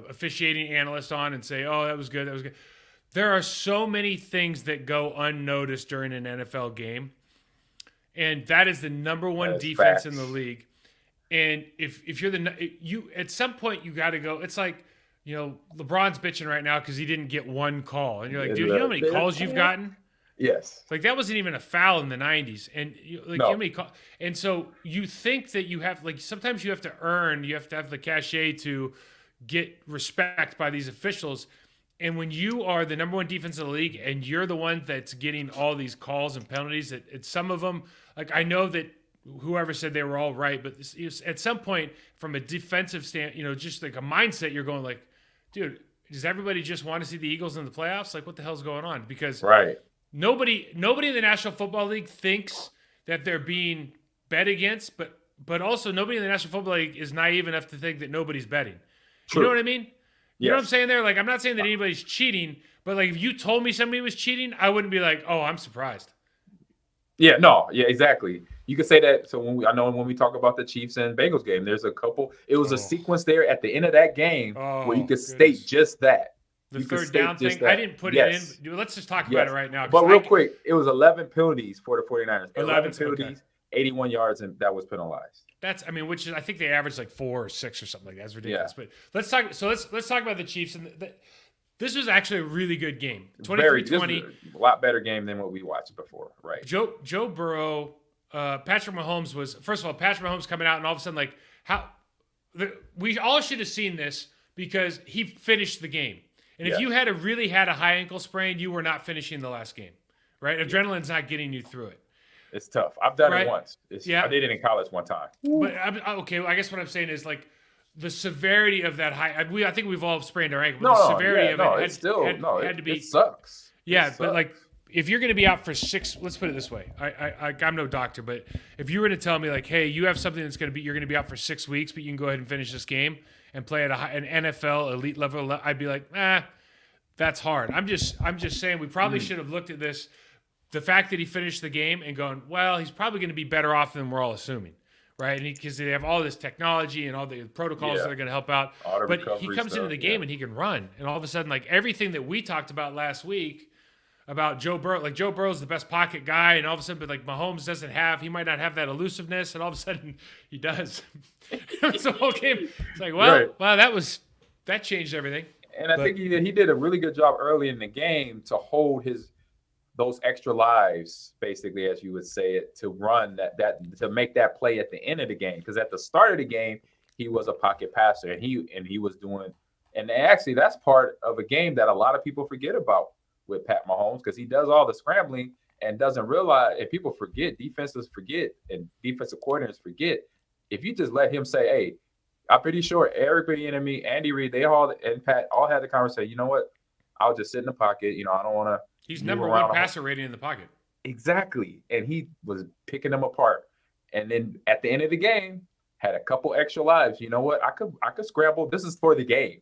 officiating analyst on and say, oh, that was good, that was good. There are so many things that go unnoticed during an NFL game, and that is the number one defense in the league. And if you're at some point you got to go. It's like, LeBron's bitching right now because he didn't get one call, and you're like, dude, you know how many calls you've gotten? Yes. Like, that wasn't even a foul in the 90s. And and so you think that you have, sometimes you have to have the cachet to get respect by these officials. And when you are the number one defense in the league and you're the one that's getting all these calls and penalties, at some of them, like I know that whoever said they were all right, but at some point from a defensive stand, just like a mindset, you're going like, dude, does everybody just want to see the Eagles in the playoffs? Like what the hell's going on? Because nobody in the National Football League thinks that they're being bet against, but also nobody in the National Football League is naive enough to think that nobody's betting. True. You know what I mean? You Yes. know what I'm saying there? Like, I'm not saying that anybody's cheating, but like, if you told me somebody was cheating, I wouldn't be like, oh, I'm surprised. Yeah, no, yeah, exactly. You could say that. So when we talk about the Chiefs and Bengals game, there's a couple. It was a sequence there at the end of that game where you could state just that. The third down thing, I didn't put it in. Let's just talk about it right now. But real quick, it was 11 penalties for the 49ers. 11 penalties, 81 yards, and that was penalized. That's, which is, I think they averaged like 4 or 6 or something like that. That's ridiculous. Yeah. But let's talk. So let's talk about the Chiefs. And this was actually a really good game. 23-20. A lot better game than what we watched before, right? Joe Burrow, Patrick Mahomes was, first of all, Patrick Mahomes coming out and all of a sudden, like, we all should have seen this because he finished the game. And if you had a high ankle sprain, you were not finishing the last game, right? Adrenaline's not getting you through it. It's tough. I've done it once. I did it in college one time. But I guess what I'm saying is like the severity of that high. I think we've all sprained our ankle. But the severity of it had to be. It sucks. But like if you're going to be out for 6, let's put it this way. I'm no doctor, but if you were to tell me like, hey, you have something that's you're going to be out for 6 weeks, but you can go ahead and finish this game and play at an NFL elite level, I'd be like, that's hard. I'm just saying we probably should have looked at this. The fact that he finished the game and going, well, he's probably going to be better off than we're all assuming, right? And because they have all this technology and all the protocols that are going to help out. But he comes into the game and he can run. And all of a sudden, like everything that we talked about last week about Joe Burrow, like Joe Burrow's the best pocket guy, and all of a sudden, but like Mahomes he might not have that elusiveness, and all of a sudden he does. It's the whole game. It's like, wow, that changed everything. And I think he did a really good job early in the game to hold those extra lives, basically, as you would say it, to run to make that play at the end of the game. Because at the start of the game, he was a pocket passer, and he was doing. And actually, that's part of a game that a lot of people forget about with Pat Mahomes, because he does all the scrambling and doesn't realize. And people forget, defenses forget, and defensive coordinators forget. If you just let him say, "Hey," I'm pretty sure Eric Bieniemy, Andy Reid, and Pat all had the conversation. You know what? I'll just sit in the pocket. I don't want to. He's number one passer rating in the pocket. Exactly. And he was picking them apart. And then at the end of the game, had a couple extra lives. You know what? I could scramble. This is for the game.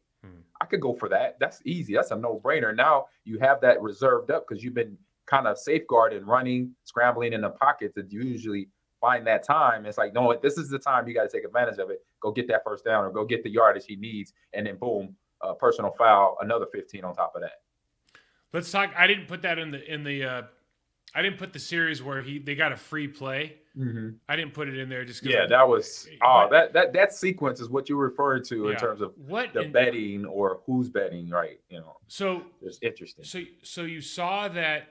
I could go for that. That's easy. That's a no-brainer. Now you have that reserved up because you've been kind of safeguarded, running, scrambling in the pocket to usually find that time. It's like, no, this is the time you got to take advantage of it. Go get that first down or go get the yardage he needs. And then boom, personal foul, another 15 on top of that. Let's talk. I didn't put that in the. I didn't put the series where they got a free play. Mm-hmm. I didn't put it in there just because. That was. That sequence is what you referred to in terms of betting or who's betting, right? So it's interesting. So you saw that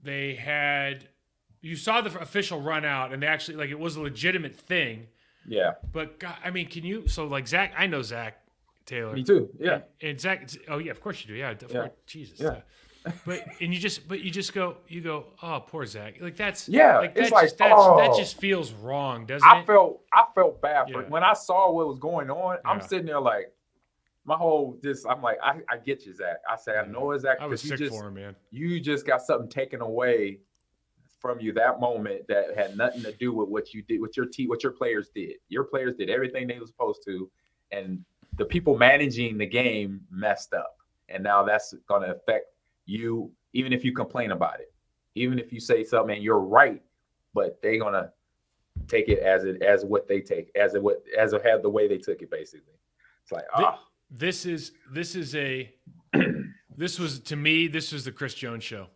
they had. You saw the official run out, and they actually it was a legitimate thing. Yeah. But God, can you? So Zach, I know Zach Taylor. Me too. Yeah. And Zach, of course you do. Yeah. Course, Jesus. Yeah. But you just go, oh, poor Zach. Like that's that just feels wrong, doesn't it? I felt bad for when I saw what was going on. Yeah. I'm sitting there like my whole I'm like, I get you, Zach. I say I know Zach. I was sick for him, man. You just got something taken away from you that moment that had nothing to do with what you did, what your players did. Your players did everything they were supposed to, and the people managing the game messed up. And now that's going to affect you, even if you complain about it, even if you say something and you're right, but they're going to take it as what they take, as the way they took it, basically. It's like, this was the Chris Jones show.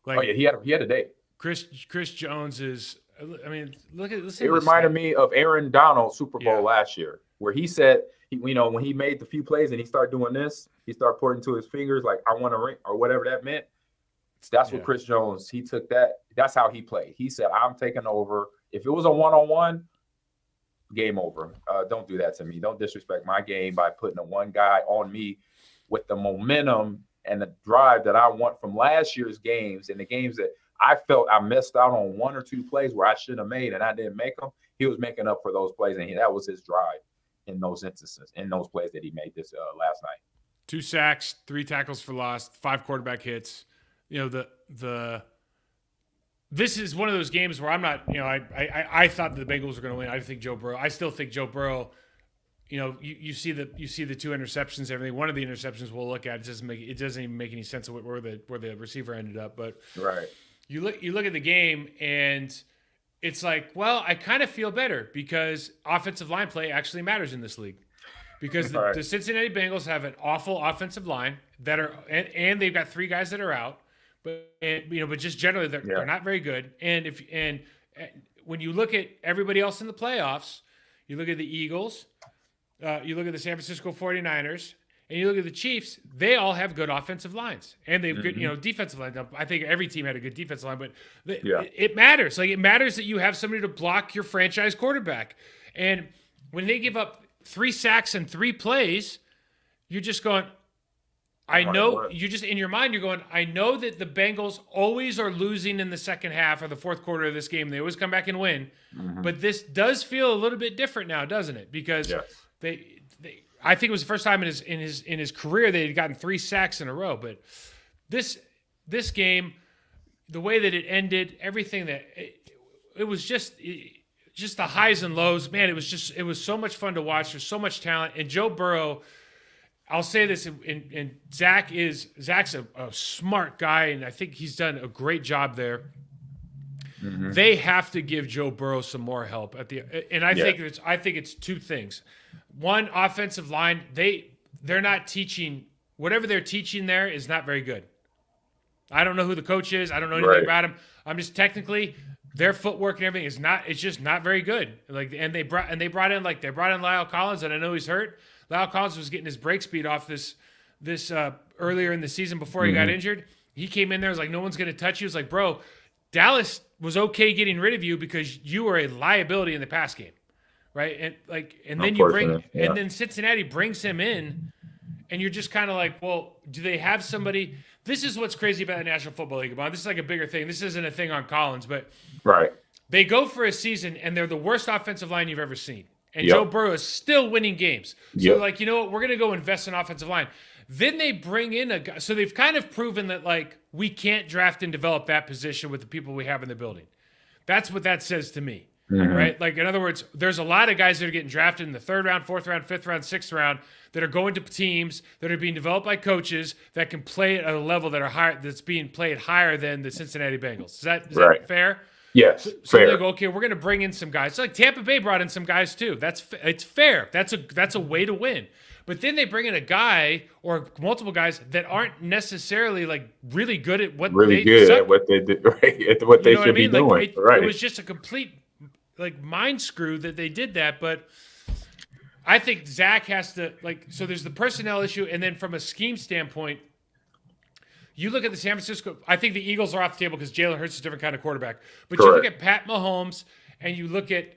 He had a day. Chris Jones is. Look at. It reminded me of Aaron Donald's Super Bowl last year, where he said, when he made the few plays and he started doing this, he started pointing to his fingers like, I want a ring, or whatever that meant. That's what Chris Jones. He took that. That's how he played. He said, I'm taking over. If it was a one-on-one, game over. Don't do that to me. Don't disrespect my game by putting a one guy on me with the momentum and the drive that I want from last year's games and the games that I felt I missed out on one or two plays where I should have made and I didn't make them. He was making up for those plays, and that was his drive in those instances, in those plays that he made this last night. 2 sacks, 3 tackles for loss, 5 quarterback hits. You know, this is one of those games where I'm not, you know, I thought the Bengals were going to win. I think Joe Burrow. I still think Joe Burrow. You know, you see the 2 interceptions. Everything. One of the interceptions we'll look at. It doesn't even make any sense of where the receiver ended up. But right. You look at the game and it's like, well, I kind of feel better because offensive line play actually matters in this league. Because the Cincinnati Bengals have an awful offensive line that are, and they've got 3 guys that are out, but just generally they're not very good. And when you look at everybody else in the playoffs, you look at the Eagles, you look at the San Francisco 49ers, and you look at the Chiefs, they all have good offensive lines. And they've good, defensive lines. I think every team had a good defensive line, but it matters. Like, it matters that you have somebody to block your franchise quarterback. And when they give up 3 sacks and 3 plays, you're just going, I know, you just, in your mind, you're going, I know that the Bengals always are losing in the second half or the fourth quarter of this game. They always come back and win. But this does feel a little bit different now, doesn't it? Because I think it was the first time in his career they had gotten 3 sacks in a row. But this game, the way that it ended, everything that it was just the highs and lows. Man, it was so much fun to watch. There's so much talent. And Joe Burrow, I'll say this, and Zach's a smart guy, and I think he's done a great job there. They have to give Joe Burrow some more help I think it's 2 things. One, offensive line, they're not teaching, whatever they're teaching there is not very good. I don't know who the coach is. I don't know anything about him. I'm just technically, their footwork and everything it's just not very good. And they brought in Lyle Collins, and I know he's hurt. Lyle Collins was getting his break speed off this earlier in the season before he got injured. He came in there, was like, no one's going to touch you. It's like, bro, Dallas was okay getting rid of you because you were a liability in the pass game. Right. And then Cincinnati brings him in, and you're just kind of like, well, do they have somebody? This is what's crazy about the National Football League. This is like a bigger thing. This isn't a thing on Collins, but they go for a season and they're the worst offensive line you've ever seen. And Joe Burrow is still winning games. So like, you know what? We're going to go invest in offensive line. Then they bring in a guy. So they've kind of proven that, like, we can't draft and develop that position with the people we have in the building. That's what that says to me. Right? Like, in other words, there's a lot of guys that are getting drafted in the 3rd round, 4th round, 5th round, 6th round that are going to teams that are being developed by coaches that can play at a level that are higher, that's being played higher than the Cincinnati Bengals. Is that fair? Yes. So they go, okay, we're going to bring in some guys. So like Tampa Bay brought in some guys too. It's fair. That's a way to win. But then they bring in a guy or multiple guys that aren't necessarily like really good at what they do, right? At what they should be doing. It was just a complete mind screw that they did that. But I think Zach has to so there's the personnel issue, and then from a scheme standpoint, you look at the San Francisco. I think the Eagles are off the table because Jalen Hurts is a different kind of quarterback. But you look at Pat Mahomes, and you look at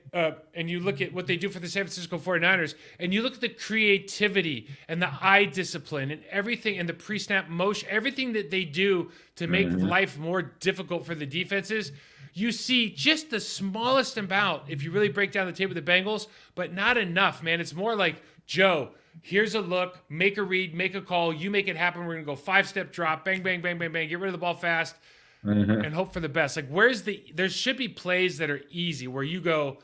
what they do for the San Francisco 49ers, and you look at the creativity and the eye discipline and everything, and the pre-snap motion, everything that they do to make life more difficult for the defenses. You see just the smallest amount if you really break down the tape with the Bengals, but not enough, man. It's more like, Joe, here's a look, make a read, make a call, you make it happen. We're going to go 5-step drop, bang, bang, bang, bang, bang, get rid of the ball fast, and hope for the best. Like, there should be plays that are easy where you go,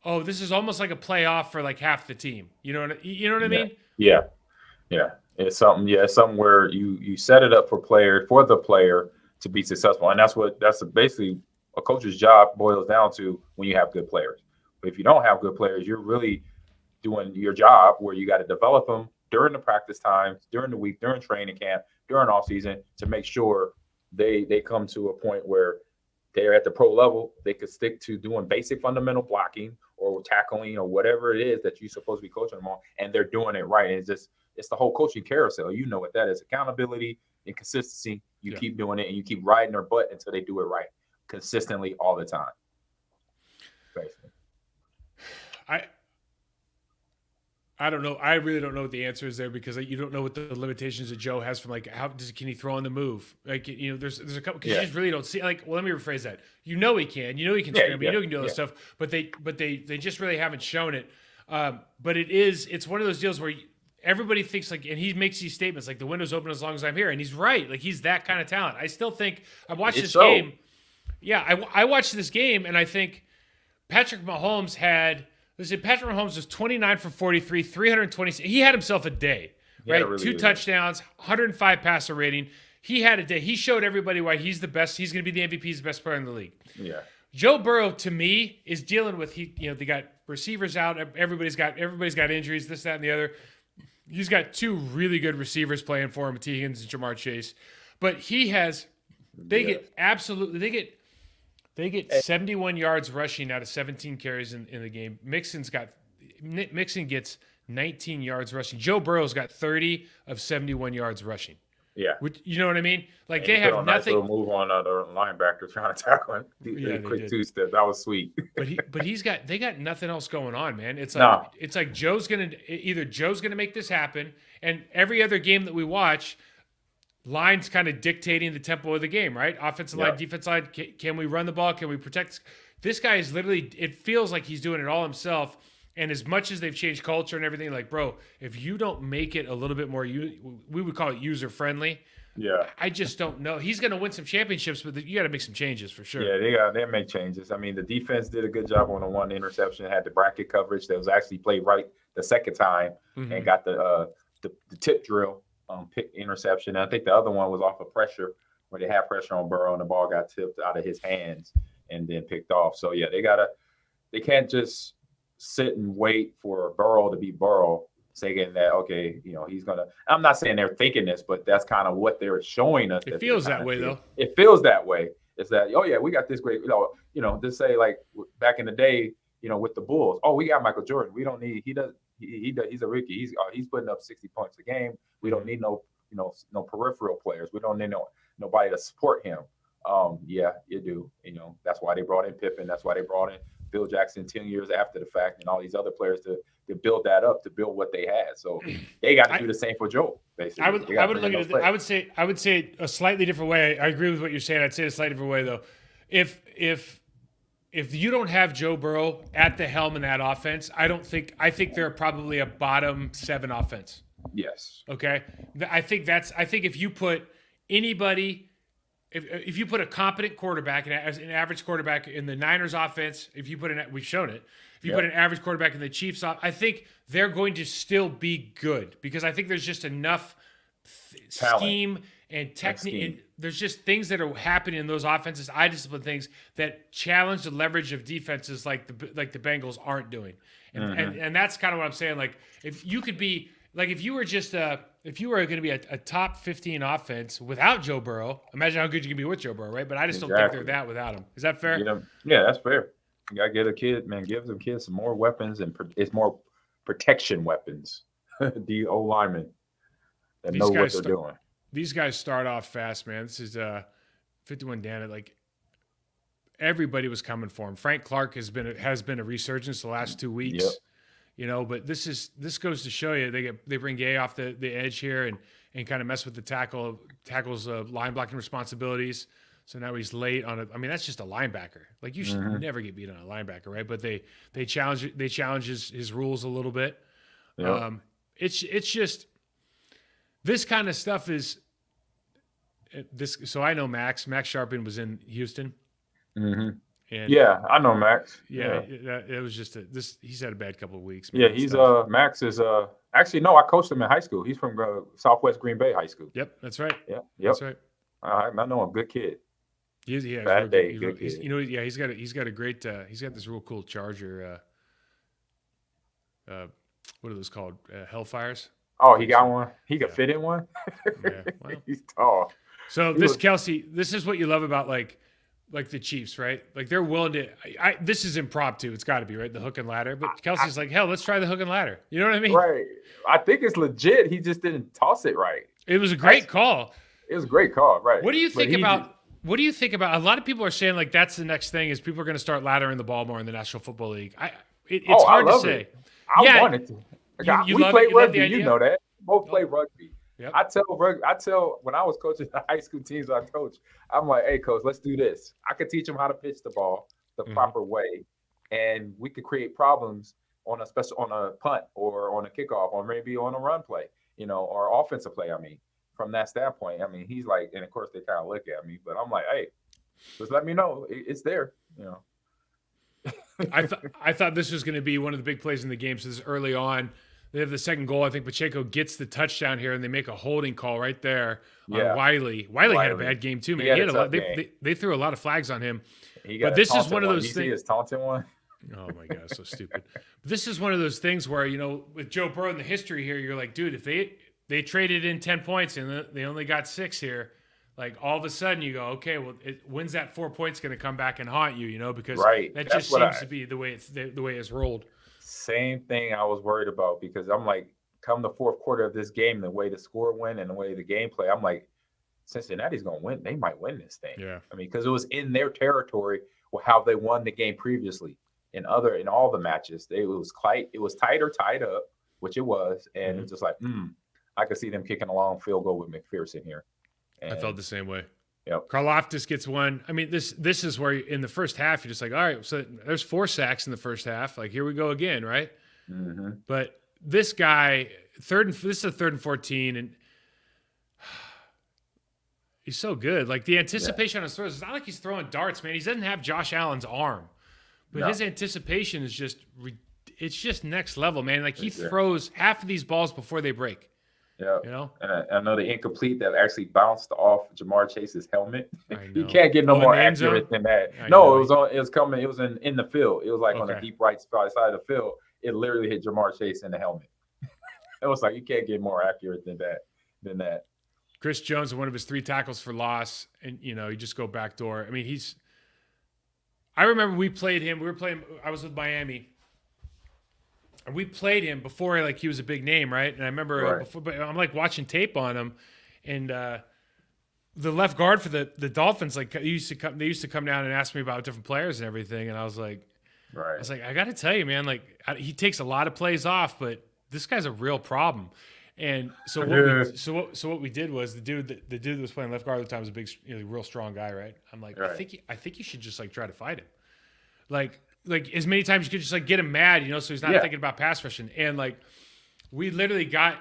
oh, this is almost like a playoff for like half the team. You know what I mean? Yeah. It's something where you set it up for the player to be successful. And that's basically a coach's job boils down to when you have good players. But if you don't have good players, you're really doing your job where you got to develop them during the practice times, during the week, during training camp, during off season, to make sure they come to a point where they're at the pro level. They could stick to doing basic fundamental blocking or tackling, whatever it is that you're supposed to be coaching them on, and they're doing it right. And it's the whole coaching carousel. You know what that is: accountability and consistency. You keep doing it, and you keep riding their butt until they do it right consistently all the time. Basically. I don't know. I really don't know what the answer is there because you don't know what the limitations that Joe has from can he throw on the move? Like, there's a couple because you just really don't see well, let me rephrase that. he can. He can scramble. He can do all this stuff, but they just really haven't shown it. But it's one of those deals where everybody thinks and he makes these statements like the window's open as long as I'm here, and he's right. Like he's that kind of talent. I still think I watched this game. Yeah, I watched this game and I think Patrick Mahomes Patrick Mahomes was 29 for 43, 320. He had himself a day, right? Really 2 touchdowns, 105 passer rating. He had a day. He showed everybody why he's the best. He's going to be the MVP. He's the best player in the league. Yeah. Joe Burrow, to me, is dealing with they got receivers out. Everybody's got injuries, this, that, and the other. He's got 2 really good receivers playing for him, T. Higgins and Jamar Chase. But They get 71 yards rushing out of 17 carries in the game. Mixon gets 19 yards rushing. Joe Burrow's got 30 of 71 yards rushing. Yeah. You know what I mean? Like and they have nothing. Nice little move on the linebacker trying to tackle him. Quick 2-step. That was sweet. but they got nothing else going on, man. It's like Joe's gonna make this happen, and every other game that we watch, lines kind of dictating the tempo of the game, right? Offensive line, defensive line. Can we run the ball? Can we protect? This guy is literally, it feels like he's doing it all himself. And as much as they've changed culture and everything, like, bro, if you don't make it a little bit more, we would call it user-friendly. Yeah. I just don't know. He's going to win some championships, but you got to make some changes for sure. Yeah, they make changes. I mean, the defense did a good job on the 1 interception, had the bracket coverage that was actually played right the second time and got the tip drill. Pick interception. And I think the other one was off of pressure where they had pressure on Burrow and the ball got tipped out of his hands and then picked off. So yeah, they can't just sit and wait for Burrow to be Burrow, saying that, okay, he's going to, I'm not saying they're thinking this, but that's kind of what they're showing us. It feels that way though. It feels that way. It's that, oh yeah, we got this great, just say like back in the day, with the Bulls, oh, we got Michael Jordan. We don't need, he's a rookie. He's putting up 60 points a game. We don't need no peripheral players. We don't need nobody to support him. Yeah, you do. That's why they brought in Pippen. That's why they brought in Bill Jackson 10 years after the fact, and all these other players to build that up, to build what they had. So they got to do the same for Joe. Basically, I would look at it. I would say a slightly different way. I agree with what you're saying. I'd say a slightly different way though. If you don't have Joe Burrow at the helm in that offense, I think they're probably a bottom 7 offense. Yes. Okay. I think if you put anybody, if you put a competent quarterback, an average quarterback in the Niners offense, we've shown it. If you put an average quarterback in the Chiefs I think they're going to still be good because I think there's just enough scheme and technique. And there's just things that are happening in those offenses, eye discipline things that challenge the leverage of defenses like the Bengals aren't doing. And that's kind of what I'm saying. Like if you could be like if you were going to be a top 15 offense without Joe Burrow, imagine how good you can be with Joe Burrow, right? But I just don't think they're that without him. Is that fair? Yeah, that's fair. You gotta get a kid, man. Give them kids some more weapons and it's more protection weapons. The O linemen that know what they're doing. These guys start off fast, man. This is 51 Dan. Like everybody was coming for him. Frank Clark has been a resurgence the last 2 weeks. Yep. But this goes to show you they bring Gay off the edge here and kind of mess with the tackle's line blocking responsibilities. So now he's late on I mean, that's just a linebacker. Like you should never get beat on a linebacker, right? But they challenge his rules a little bit. Yep. It's just this kind of stuff is this. So I know Max Sharping was in Houston. Mm-hmm. And yeah, I know Max. Yeah. It was just he's had a bad couple of weeks. Man, he's Max is actually no, I coached him in high school. He's from Southwest Green Bay High School. Yep, that's right. Yeah, that's right. I know him, good kid. Bad day, good kid. He's got a great. He's got this real cool Charger. What are those called? Hellfires. Oh, he got one. He could fit in one. Yeah, well. He's tall. So Kelsey, this is what you love about like the Chiefs, right? Like they're willing to. This is impromptu. It's got to be right, the hook and ladder. But Kelsey's like, hell, let's try the hook and ladder. You know what I mean? Right. I think it's legit. He just didn't toss it right. It was a great call. It was a great call, right? What do you think about? What do you think about? A lot of people are saying like that's the next thing is people are going to start laddering the ball more in the National Football League. It's hard to say. I want it to. You We love play it? You love rugby. the You idea? know that. Both play Oh, rugby. yep. I tell when I was coaching the high school teams I coach, I'm like, hey coach, let's do this. I could teach them how to pitch the ball the Hmm. proper way, and we could create problems on a punt or on a kickoff or maybe on a run play, or offensive play. I mean, from that standpoint, I mean, he's like, and of course they kind of look at me, but I'm like, hey, just let me know it's there. I thought this was going to be one of the big plays in the game. So this is early on. They have the second goal. I think Pacheco gets the touchdown here, and they make a holding call right there on Yeah, Wiley. Wiley had a Wiley. bad game too, man. He He had a had a lot. tough game. They threw a lot of flags on him. He got But a this is taunting one of one. those You see things. his taunting one? Oh my god, so stupid. This is one of those things where with Joe Burrow in the history here, you're like, dude, if they traded in 10 points and they only got 6 here, like all of a sudden you go, okay, well, when's that 4 points going to come back and haunt you? Because Right. that That's just what seems to be the way it's rolled. Same thing I was worried about because I'm like, come the fourth quarter of this game, the way the score went and the way the gameplay, I'm like, Cincinnati's going to win. They might win this thing. Yeah. I mean, because it was in their territory how they won the game previously. In all the matches, it was tight or tied up, which it was, and it's just like, I could see them kicking a long field goal with McPherson here. And, I felt the same way. Yep. Karlaftis gets one. I mean, this is where in the first half you're just like, all right, so there's 4 sacks in the first half. Like here we go again, right? Mm-hmm. But this guy, this is a 3rd and 14, and he's so good. Like the anticipation on his throws, it's not like he's throwing darts, man. He doesn't have Josh Allen's arm, but his anticipation is it's just next level, man. Like he throws half of these balls before they break. Yeah. And I know the incomplete that actually bounced off Jamar Chase's helmet. You can't get no more accurate than that. It was in the field. It was like on the deep right side of the field. It literally hit Jamar Chase in the helmet. It was like you can't get more accurate than that. Chris Jones, one of his 3 tackles for loss, and you just go backdoor. I mean, I remember we played him. I was with Miami. And we played him before he was a big name, right? And I remember but I'm like watching tape on him, and the left guard for the Dolphins, like they used to come down and ask me about different players and everything, and I was like, I got to tell you, man, like he takes a lot of plays off, but this guy's a real problem. And so what we did was the dude that was playing left guard at the time was a big, real strong guy, right? I'm like, I think you should just try to fight him, like as many times as you could just get him mad, so he's not thinking about pass rushing. And we literally got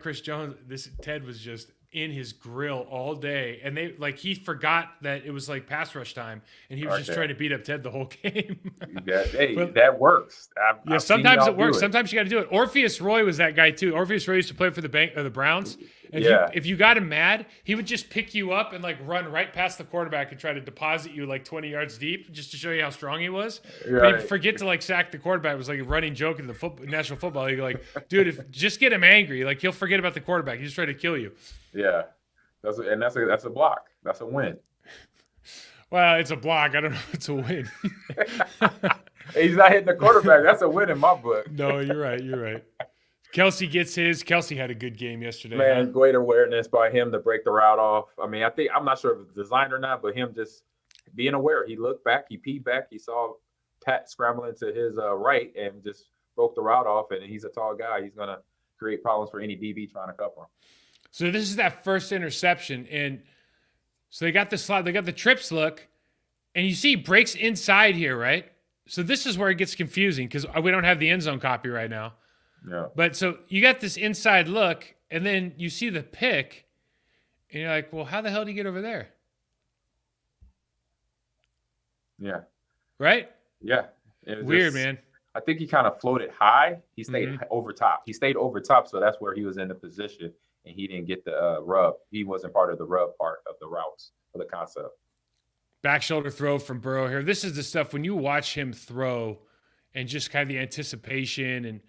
Chris Jones. Ted was just in his grill all day, and he forgot that it was pass rush time, and he was just trying to beat up Ted the whole game. That works. I've sometimes it works. Sometimes you got to do it. Orpheus Roy was that guy too. Orpheus Roy used to play for the Browns. And if you got him mad, he would just pick you up and run right past the quarterback and try to deposit you 20 yards deep just to show you how strong he was. Right. But he'd forget to sack the quarterback. It was like a running joke in the National Football League. Dude, just get him angry. He'll forget about the quarterback. He's trying to kill you. Yeah, that's a block. That's a win. Well, it's a block. I don't know if it's a win. He's not hitting the quarterback. That's a win in my book. No, you're right. Kelsey gets his. Kelsey had a good game yesterday. Man, great awareness by him to break the route off. I mean, I'm not sure if it's designed or not, but him just being aware. He looked back, he peed back, he saw Pat scrambling to his right and just broke the route off. And he's a tall guy. He's going to create problems for any DB trying to cover him. So this is that first interception. And so they got the slide, they got the trips look, and you see he breaks inside here, right? So this is where it gets confusing because we don't have the end zone copy right now. Yeah. But so you got this inside look, and then you see the pick, and you're like, well, how the hell did he get over there? Yeah. Right? Yeah. Weird, man. I think he kind of floated high. He stayed over top. He stayed over top, so that's where he was in the position, and he didn't get the rub. He wasn't part of the rub part of the routes or the concept. Back shoulder throw from Burrow here. This is the stuff when you watch him throw and just kind of the anticipation, and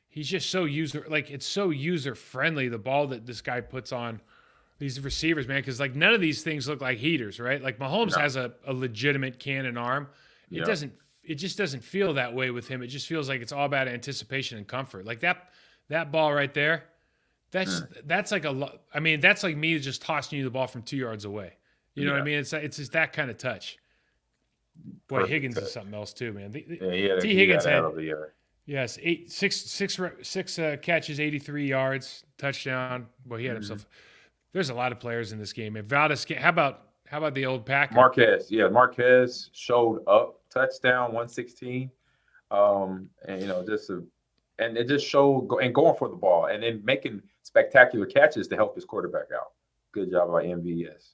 he's just so it's so user friendly, the ball that this guy puts on these receivers, man, because none of these things look like heaters, right? Mahomes has a legitimate cannon arm. It just doesn't feel that way with him. It just feels like it's all about anticipation and comfort. That ball right there, that's that's like me just tossing you the ball from 2 yards away. You know what I mean? It's just that kind of touch. Boy, Higgins is something else too, man. Higgins had Yes, six catches, 83 yards, touchdown. Well, he had himself. There's a lot of players in this game. And Valdez, how about the old Packer? Marquez showed up, touchdown, 116. And and it just showed and going for the ball and then making spectacular catches to help his quarterback out. Good job by MVS.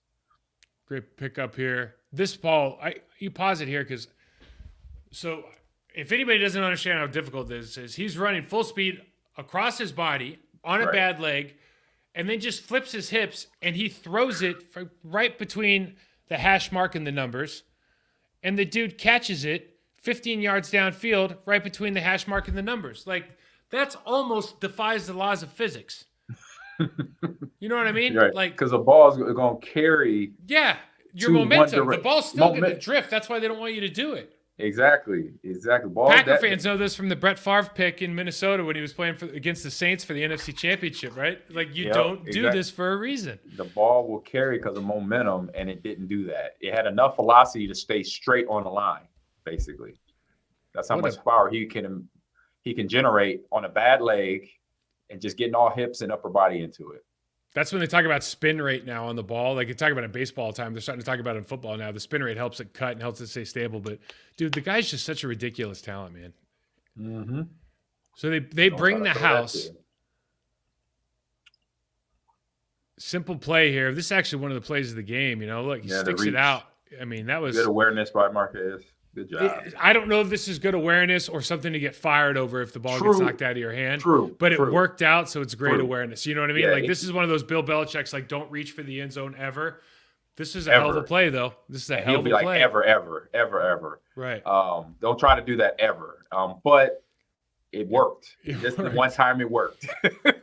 Great pickup here. This ball, you pause it here because if anybody doesn't understand how difficult this is, he's running full speed across his body on a bad leg, and then just flips his hips and he throws it right between the hash mark and the numbers, and the dude catches it 15 yards downfield right between the hash mark and the numbers. Like, that's almost defies the laws of physics. You know what I mean? Right. Like, because the ball's going to carry. Yeah, your momentum. The ball's still going to drift. That's why they don't want you to do it. Exactly. Packer fans know this from the Brett Favre pick in Minnesota when he was playing against the Saints for the NFC Championship, right? Like, you don't do this for a reason. The ball will carry because of momentum, and it didn't do that. It had enough velocity to stay straight on the line, basically. That's how much power he can generate on a bad leg and just getting all hips and upper body into it. That's when they talk about spin rate now on the ball. Like, they talk about it in baseball all the time. They're starting to talk about it in football now. The spin rate helps it cut and helps it stay stable. But, dude, the guy's just such a ridiculous talent, man. Mm-hmm. So they bring the house. Simple play here. This is actually one of the plays of the game. You know, look, he sticks it out. I mean, that was good awareness by Marquez. Good job. I don't know if this is good awareness or something to get fired over if the ball gets knocked out of your hand. But it worked out, so it's great awareness. You know what I mean? Like, this is one of those Bill Belichick's, like, don't reach for the end zone ever. This is a hell of a play, though. This is a hell of a play. He'll be like, ever. Right. Don't try to do that ever. But it worked. Just the one time it worked.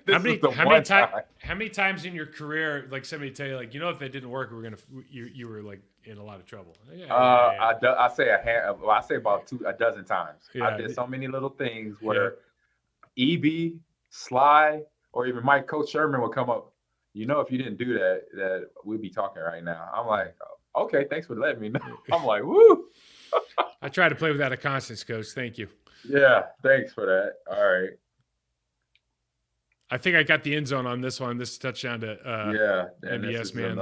How many times in your career, like, somebody tell you, like, you know, if that didn't work, you were like in a lot of trouble? I say about a dozen times. I did so many little things where EB, Sly, or even my coach Sherman would come up. You know, if you didn't do that we'd be talking right now. I'm like, okay, thanks for letting me know. I'm like, woo. I try to play without a conscience, coach. Thank you. Yeah, thanks for that. All right. I think I got the end zone on this one. This touchdown to MBS, man.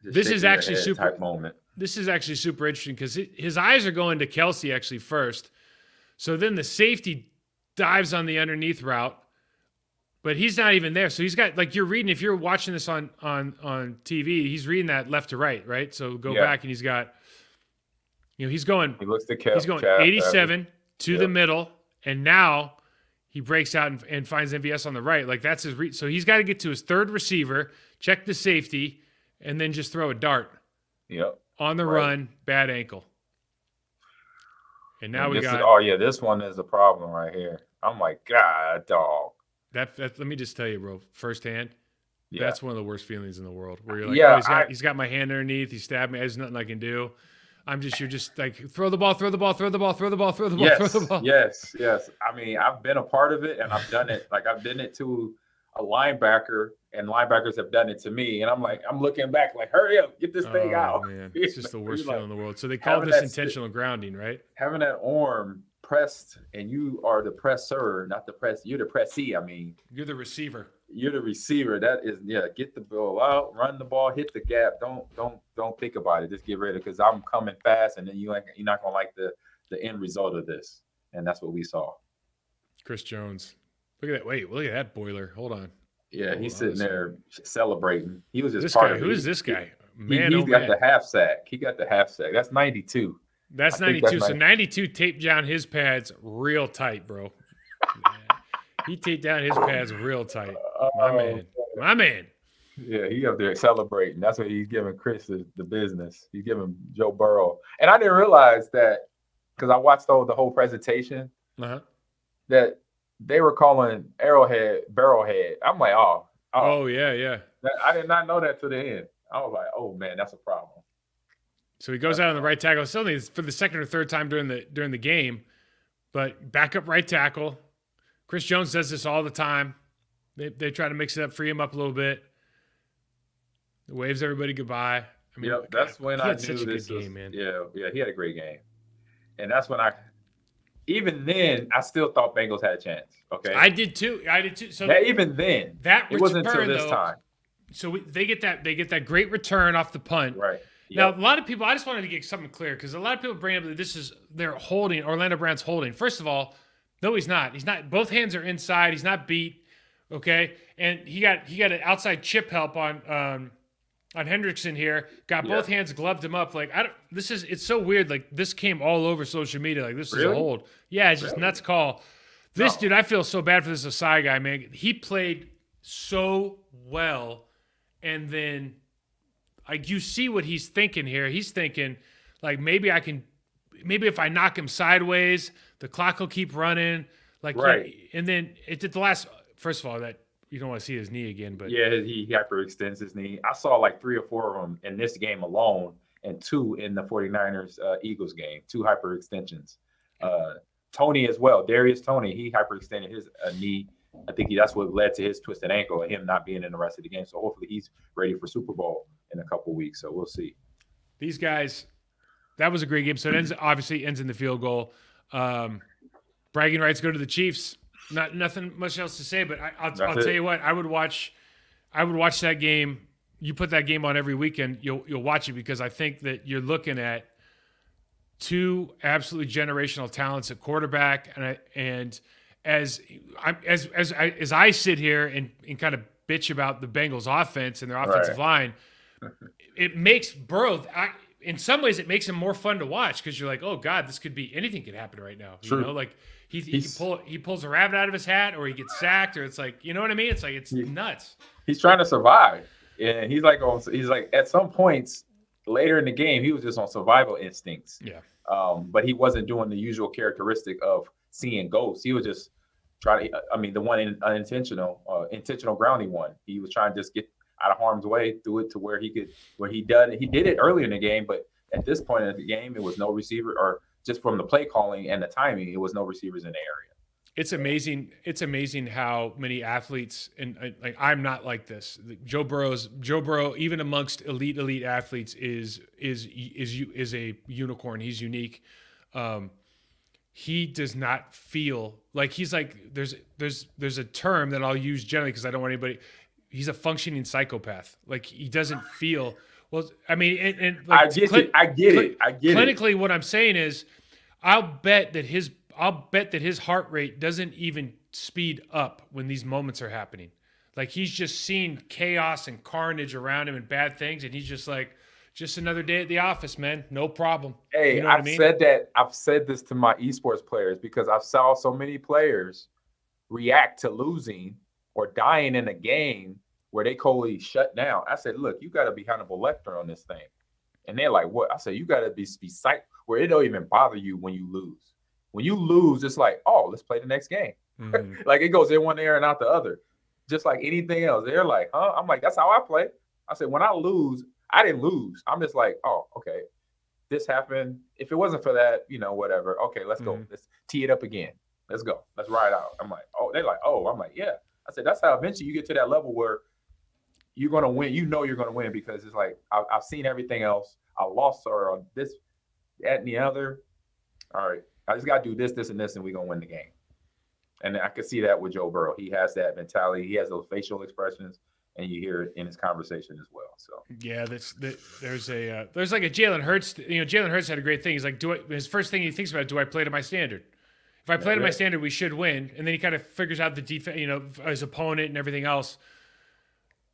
This is actually super type moment. This is actually super interesting because his eyes are going to Kelsey actually first. So then the safety dives on the underneath route, but he's not even there. So he's got, like, you're reading, if you're watching this on TV, he's reading that left to right? So go back and he's got, you know, he's going 87 to the middle, and now he breaks out and finds MVS on the right. Like, that's his so he's got to get to his third receiver, check the safety, and then just throw a dart. Yep. On the run, bad ankle. And now this one is a problem right here. I'm like, God, dog. That let me just tell you, bro, firsthand, that's one of the worst feelings in the world. Where you're like, he's got my hand underneath, he stabbed me, there's nothing I can do. You're just like, throw the ball. Yes. I mean, I've been a part of it, and I've done it. Like, I've done it to a linebacker, and linebackers have done it to me. And I'm like, I'm looking back like, hurry up, get this thing out. Man. It's just the worst feeling in the world. So they call this intentional grounding, right? Having that arm pressed, and you are the presser, not the press. You're the pressee. I mean, you're the receiver. You're the receiver. That is, get the ball out, run the ball, hit the gap. Don't think about it. Just get ready, because I'm coming fast, and then you're not gonna like the end result of this. And that's what we saw. Chris Jones. Look at that. Wait, look at that boiler. Hold on. Yeah, he's sitting there celebrating. He was just part of it. Who is this guy? He's got the half sack. He got the half sack. That's 92. That's 92. So 92 taped down his pads real tight, bro. He taped down his pads real tight. My man. Yeah, he up there celebrating. That's what he's giving Chris the business. He's giving Joe Burrow. And I didn't realize that, because I watched the whole presentation, that they were calling Arrowhead Barrelhead. I'm like, oh yeah. I did not know that to the end. I was like, oh man, that's a problem. So he goes out on the right tackle. It's only for the second or third time during the game, but backup right tackle. Chris Jones does this all the time. They try to mix it up, free him up a little bit. Waves everybody goodbye. I mean, that's when I knew this game, man. Yeah, he had a great game, and that's when even then, I still thought Bengals had a chance. Okay, I did too. So that even then, that it wasn't until return this though. time. So they get that great return off the punt. Right. Now, Yep. a lot of people, I just wanted to get something clear because a lot of people bring up that they're holding, Orlando Brown's holding. First of all, no, he's not. He's not. Both hands are inside. He's not beat. Okay. And he got an outside chip help on Hendrickson here. Got both hands, gloved him up. Like, it's so weird. Like, this came all over social media. Like, this is a hold. Yeah, it's just nuts call. This dude, I feel so bad for this Asai guy, man. He played so well. And then, like, you see what he's thinking here. He's thinking, like, maybe if I knock him sideways, the clock will keep running. Like, right. And then it did the last. First of all, that you don't want to see his knee again, but yeah, he hyperextends his knee. I saw like 3 or 4 of them in this game alone, and 2 in the 49ers Eagles game. 2 hyperextensions. Tony as well. Darius Tony, he hyperextended his knee. I think that's what led to his twisted ankle and him not being in the rest of the game. So hopefully he's ready for Super Bowl in a couple of weeks. So we'll see. These guys, that was a great game. So it obviously ends in the field goal. Bragging rights go to the Chiefs. Nothing much else to say, but I'll tell you what, I would watch that game. You put that game on every weekend, you'll watch it because I think that you're looking at 2 absolutely generational talents at quarterback, and as I sit here and kind of bitch about the Bengals offense and their offensive line, it makes Burrow. In some ways, it makes him more fun to watch because you're like, oh God, this could be anything could happen right now. True. You know, like he pulls a rabbit out of his hat, or he gets sacked, or it's like, you know what I mean? It's like it's nuts. He's trying to survive, and he's like at some points later in the game, he was just on survival instincts. Yeah. But he wasn't doing the usual characteristic of seeing ghosts. He was just trying to. I mean, the one intentional grounding one. He was trying to just get out of harm's way, through it to where he did it early in the game, but at this point in the game, it was no receiver, or just from the play calling and the timing, it was no receivers in the area. It's amazing. It's amazing how many athletes, and like I'm not like this. Joe Burrow, even amongst elite athletes, is a unicorn. He's unique. He does not feel like he's like there's a term that I'll use generally because I don't want anybody. He's a functioning psychopath. Like he doesn't feel well. I mean, and like, I get it. Clinically, what I'm saying is, I'll bet that his heart rate doesn't even speed up when these moments are happening. Like he's just seeing chaos and carnage around him and bad things, and he's just like, just another day at the office, man. No problem. Hey, you know I've said this to my esports players because I saw so many players react to losing or dying in a game where they totally shut down. I said, look, you got to be Hannibal Lecter on this thing. And they're like, what? I said, you got to be psyched where it don't even bother you when you lose. When you lose, it's like, oh, let's play the next game. Mm-hmm. Like it goes in one ear and out the other. Just like anything else. They're like, huh? I'm like, that's how I play. I said, when I lose, I didn't lose. I'm just like, oh, okay. This happened. If it wasn't for that, whatever. Okay, let's go. Let's tee it up again. Let's go. Let's ride out. I'm like, oh, they're like, oh, I'm like, yeah. I said, that's how eventually you get to that level where you're going to win. You know you're going to win because it's like, I've seen everything else. I lost her on this, that, and the other. All right. I just got to do this, and this, and we're going to win the game. And I can see that with Joe Burrow. He has that mentality. He has those facial expressions, and you hear it in his conversation as well. So yeah, there's like a Jalen Hurts. Jalen Hurts had a great thing. He's like, his first thing he thinks about, do I play to my standard? If I play to my standard, we should win. And then he kind of figures out the defense, his opponent and everything else.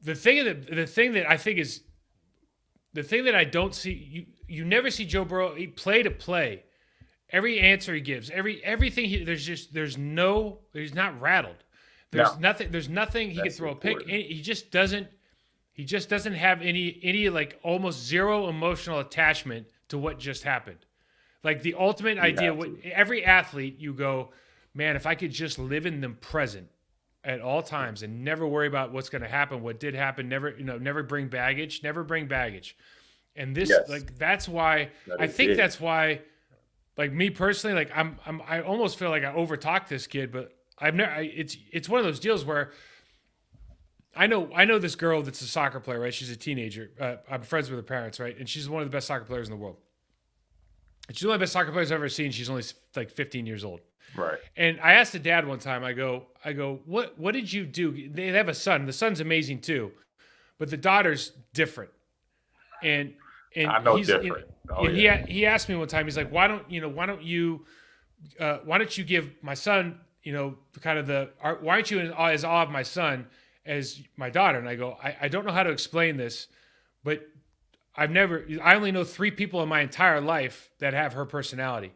The thing that I don't see, you never see Joe Burrow play to play. Every answer he gives, everything he's not rattled. There's nothing he could throw important. A pick. He just doesn't have any like almost zero emotional attachment to what just happened. Like the ultimate idea, every athlete, you go, man, if I could just live in the present at all times and never worry about what's going to happen, what did happen, never bring baggage. And this, that's why that's why, like me personally, like I almost feel like I overtalked this kid, but it's one of those deals where I know this girl that's a soccer player, right? She's a teenager. I'm friends with her parents, right? And she's one of the best soccer players in the world. She's one of the best soccer players I've ever seen. She's only like 15 years old. Right. And I asked the dad one time, I go, what did you do? They have a son. The son's amazing too, but the daughter's different. And I know he's different. He asked me one time, he's like, why don't you give my son, kind of why aren't you as awe of my son as my daughter? And I go, I don't know how to explain this, but I only know 3 people in my entire life that have her personality.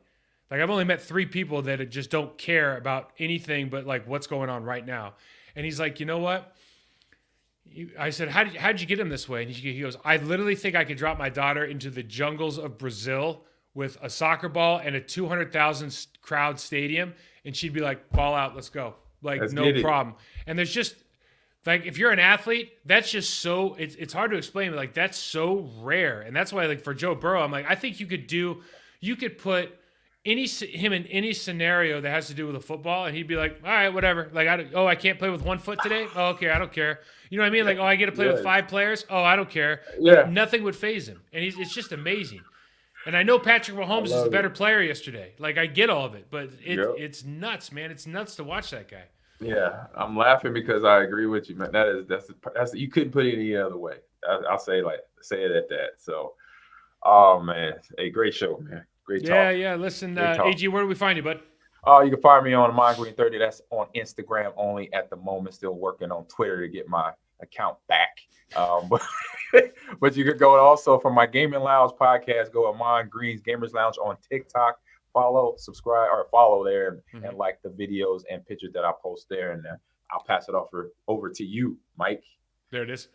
Like, I've only met 3 people that just don't care about anything but like what's going on right now. And he's like, you know what? I said, how'd you get him this way? And he goes, I literally think I could drop my daughter into the jungles of Brazil with a soccer ball and a 200,000 crowd stadium, and she'd be like, ball out, let's go. Like, no problem. And there's just, like, if you're an athlete, that's just so, it's hard to explain, but like, that's so rare. And that's why, like, for Joe Burrow, I'm like, I think you could put him in any scenario that has to do with a football, and he'd be like, all right, whatever. Like, I can't play with 1 foot today? Oh, okay, I don't care. You know what I mean? Like, I get to play with 5 players? Oh, I don't care. Yeah. Nothing would faze him. And it's just amazing. And I know Patrick Mahomes is the better player yesterday. Like, I get all of it, but it's nuts, man. It's nuts to watch that guy. Yeah, I'm laughing because I agree with you, man. That's you couldn't put it any other way. I'll say it at that. So, oh man, hey, great show, man. Great talk. Yeah. Listen, AG, where do we find you, bud? You can find me on Ahman Green 30. That's on Instagram only at the moment. Still working on Twitter to get my account back. But you could go also from my Gaming Lounge podcast. Go Ahman Green's Gamers Lounge on TikTok. Subscribe there, and like the videos and pictures that I post there, and I'll pass it over to you, Mike. There it is.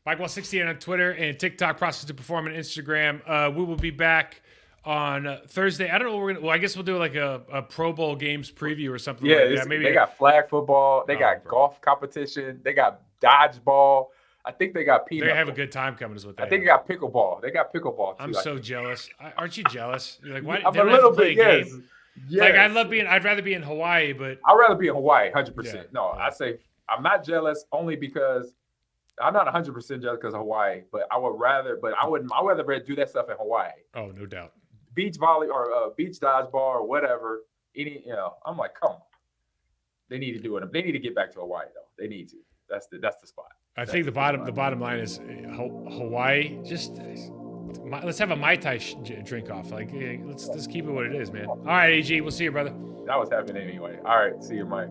MikeWall68 on Twitter and TikTok. Process to Perform on Instagram. We will be back on Thursday. I don't know what we're gonna. Well, I guess we'll do like a Pro Bowl games preview or something like that. Maybe they got flag football. They got golf competition. They got dodgeball. I think they got peanut. They have a good time coming, is what they I think they got pickleball. They got pickleball too. I'm so jealous. Aren't you jealous? You're like, why? I'm a little bit. Yes. Like, I'd rather be in Hawaii, but I'd rather be in Hawaii, 100%. Yeah. No, I say I'm not jealous only because I'm not 100% jealous because of Hawaii, but I would rather do that stuff in Hawaii. Oh, no doubt. Beach volley or beach dodgeball or whatever. I'm like, come on. They need to do it. They need to get back to Hawaii though. They need to. That's the spot. I think the bottom line is Hawaii. Just let's have a Mai Tai drink off. Like, let's keep it what it is, man. All right, AG, we'll see you, brother. That was happening anyway. All right, see you, Mike.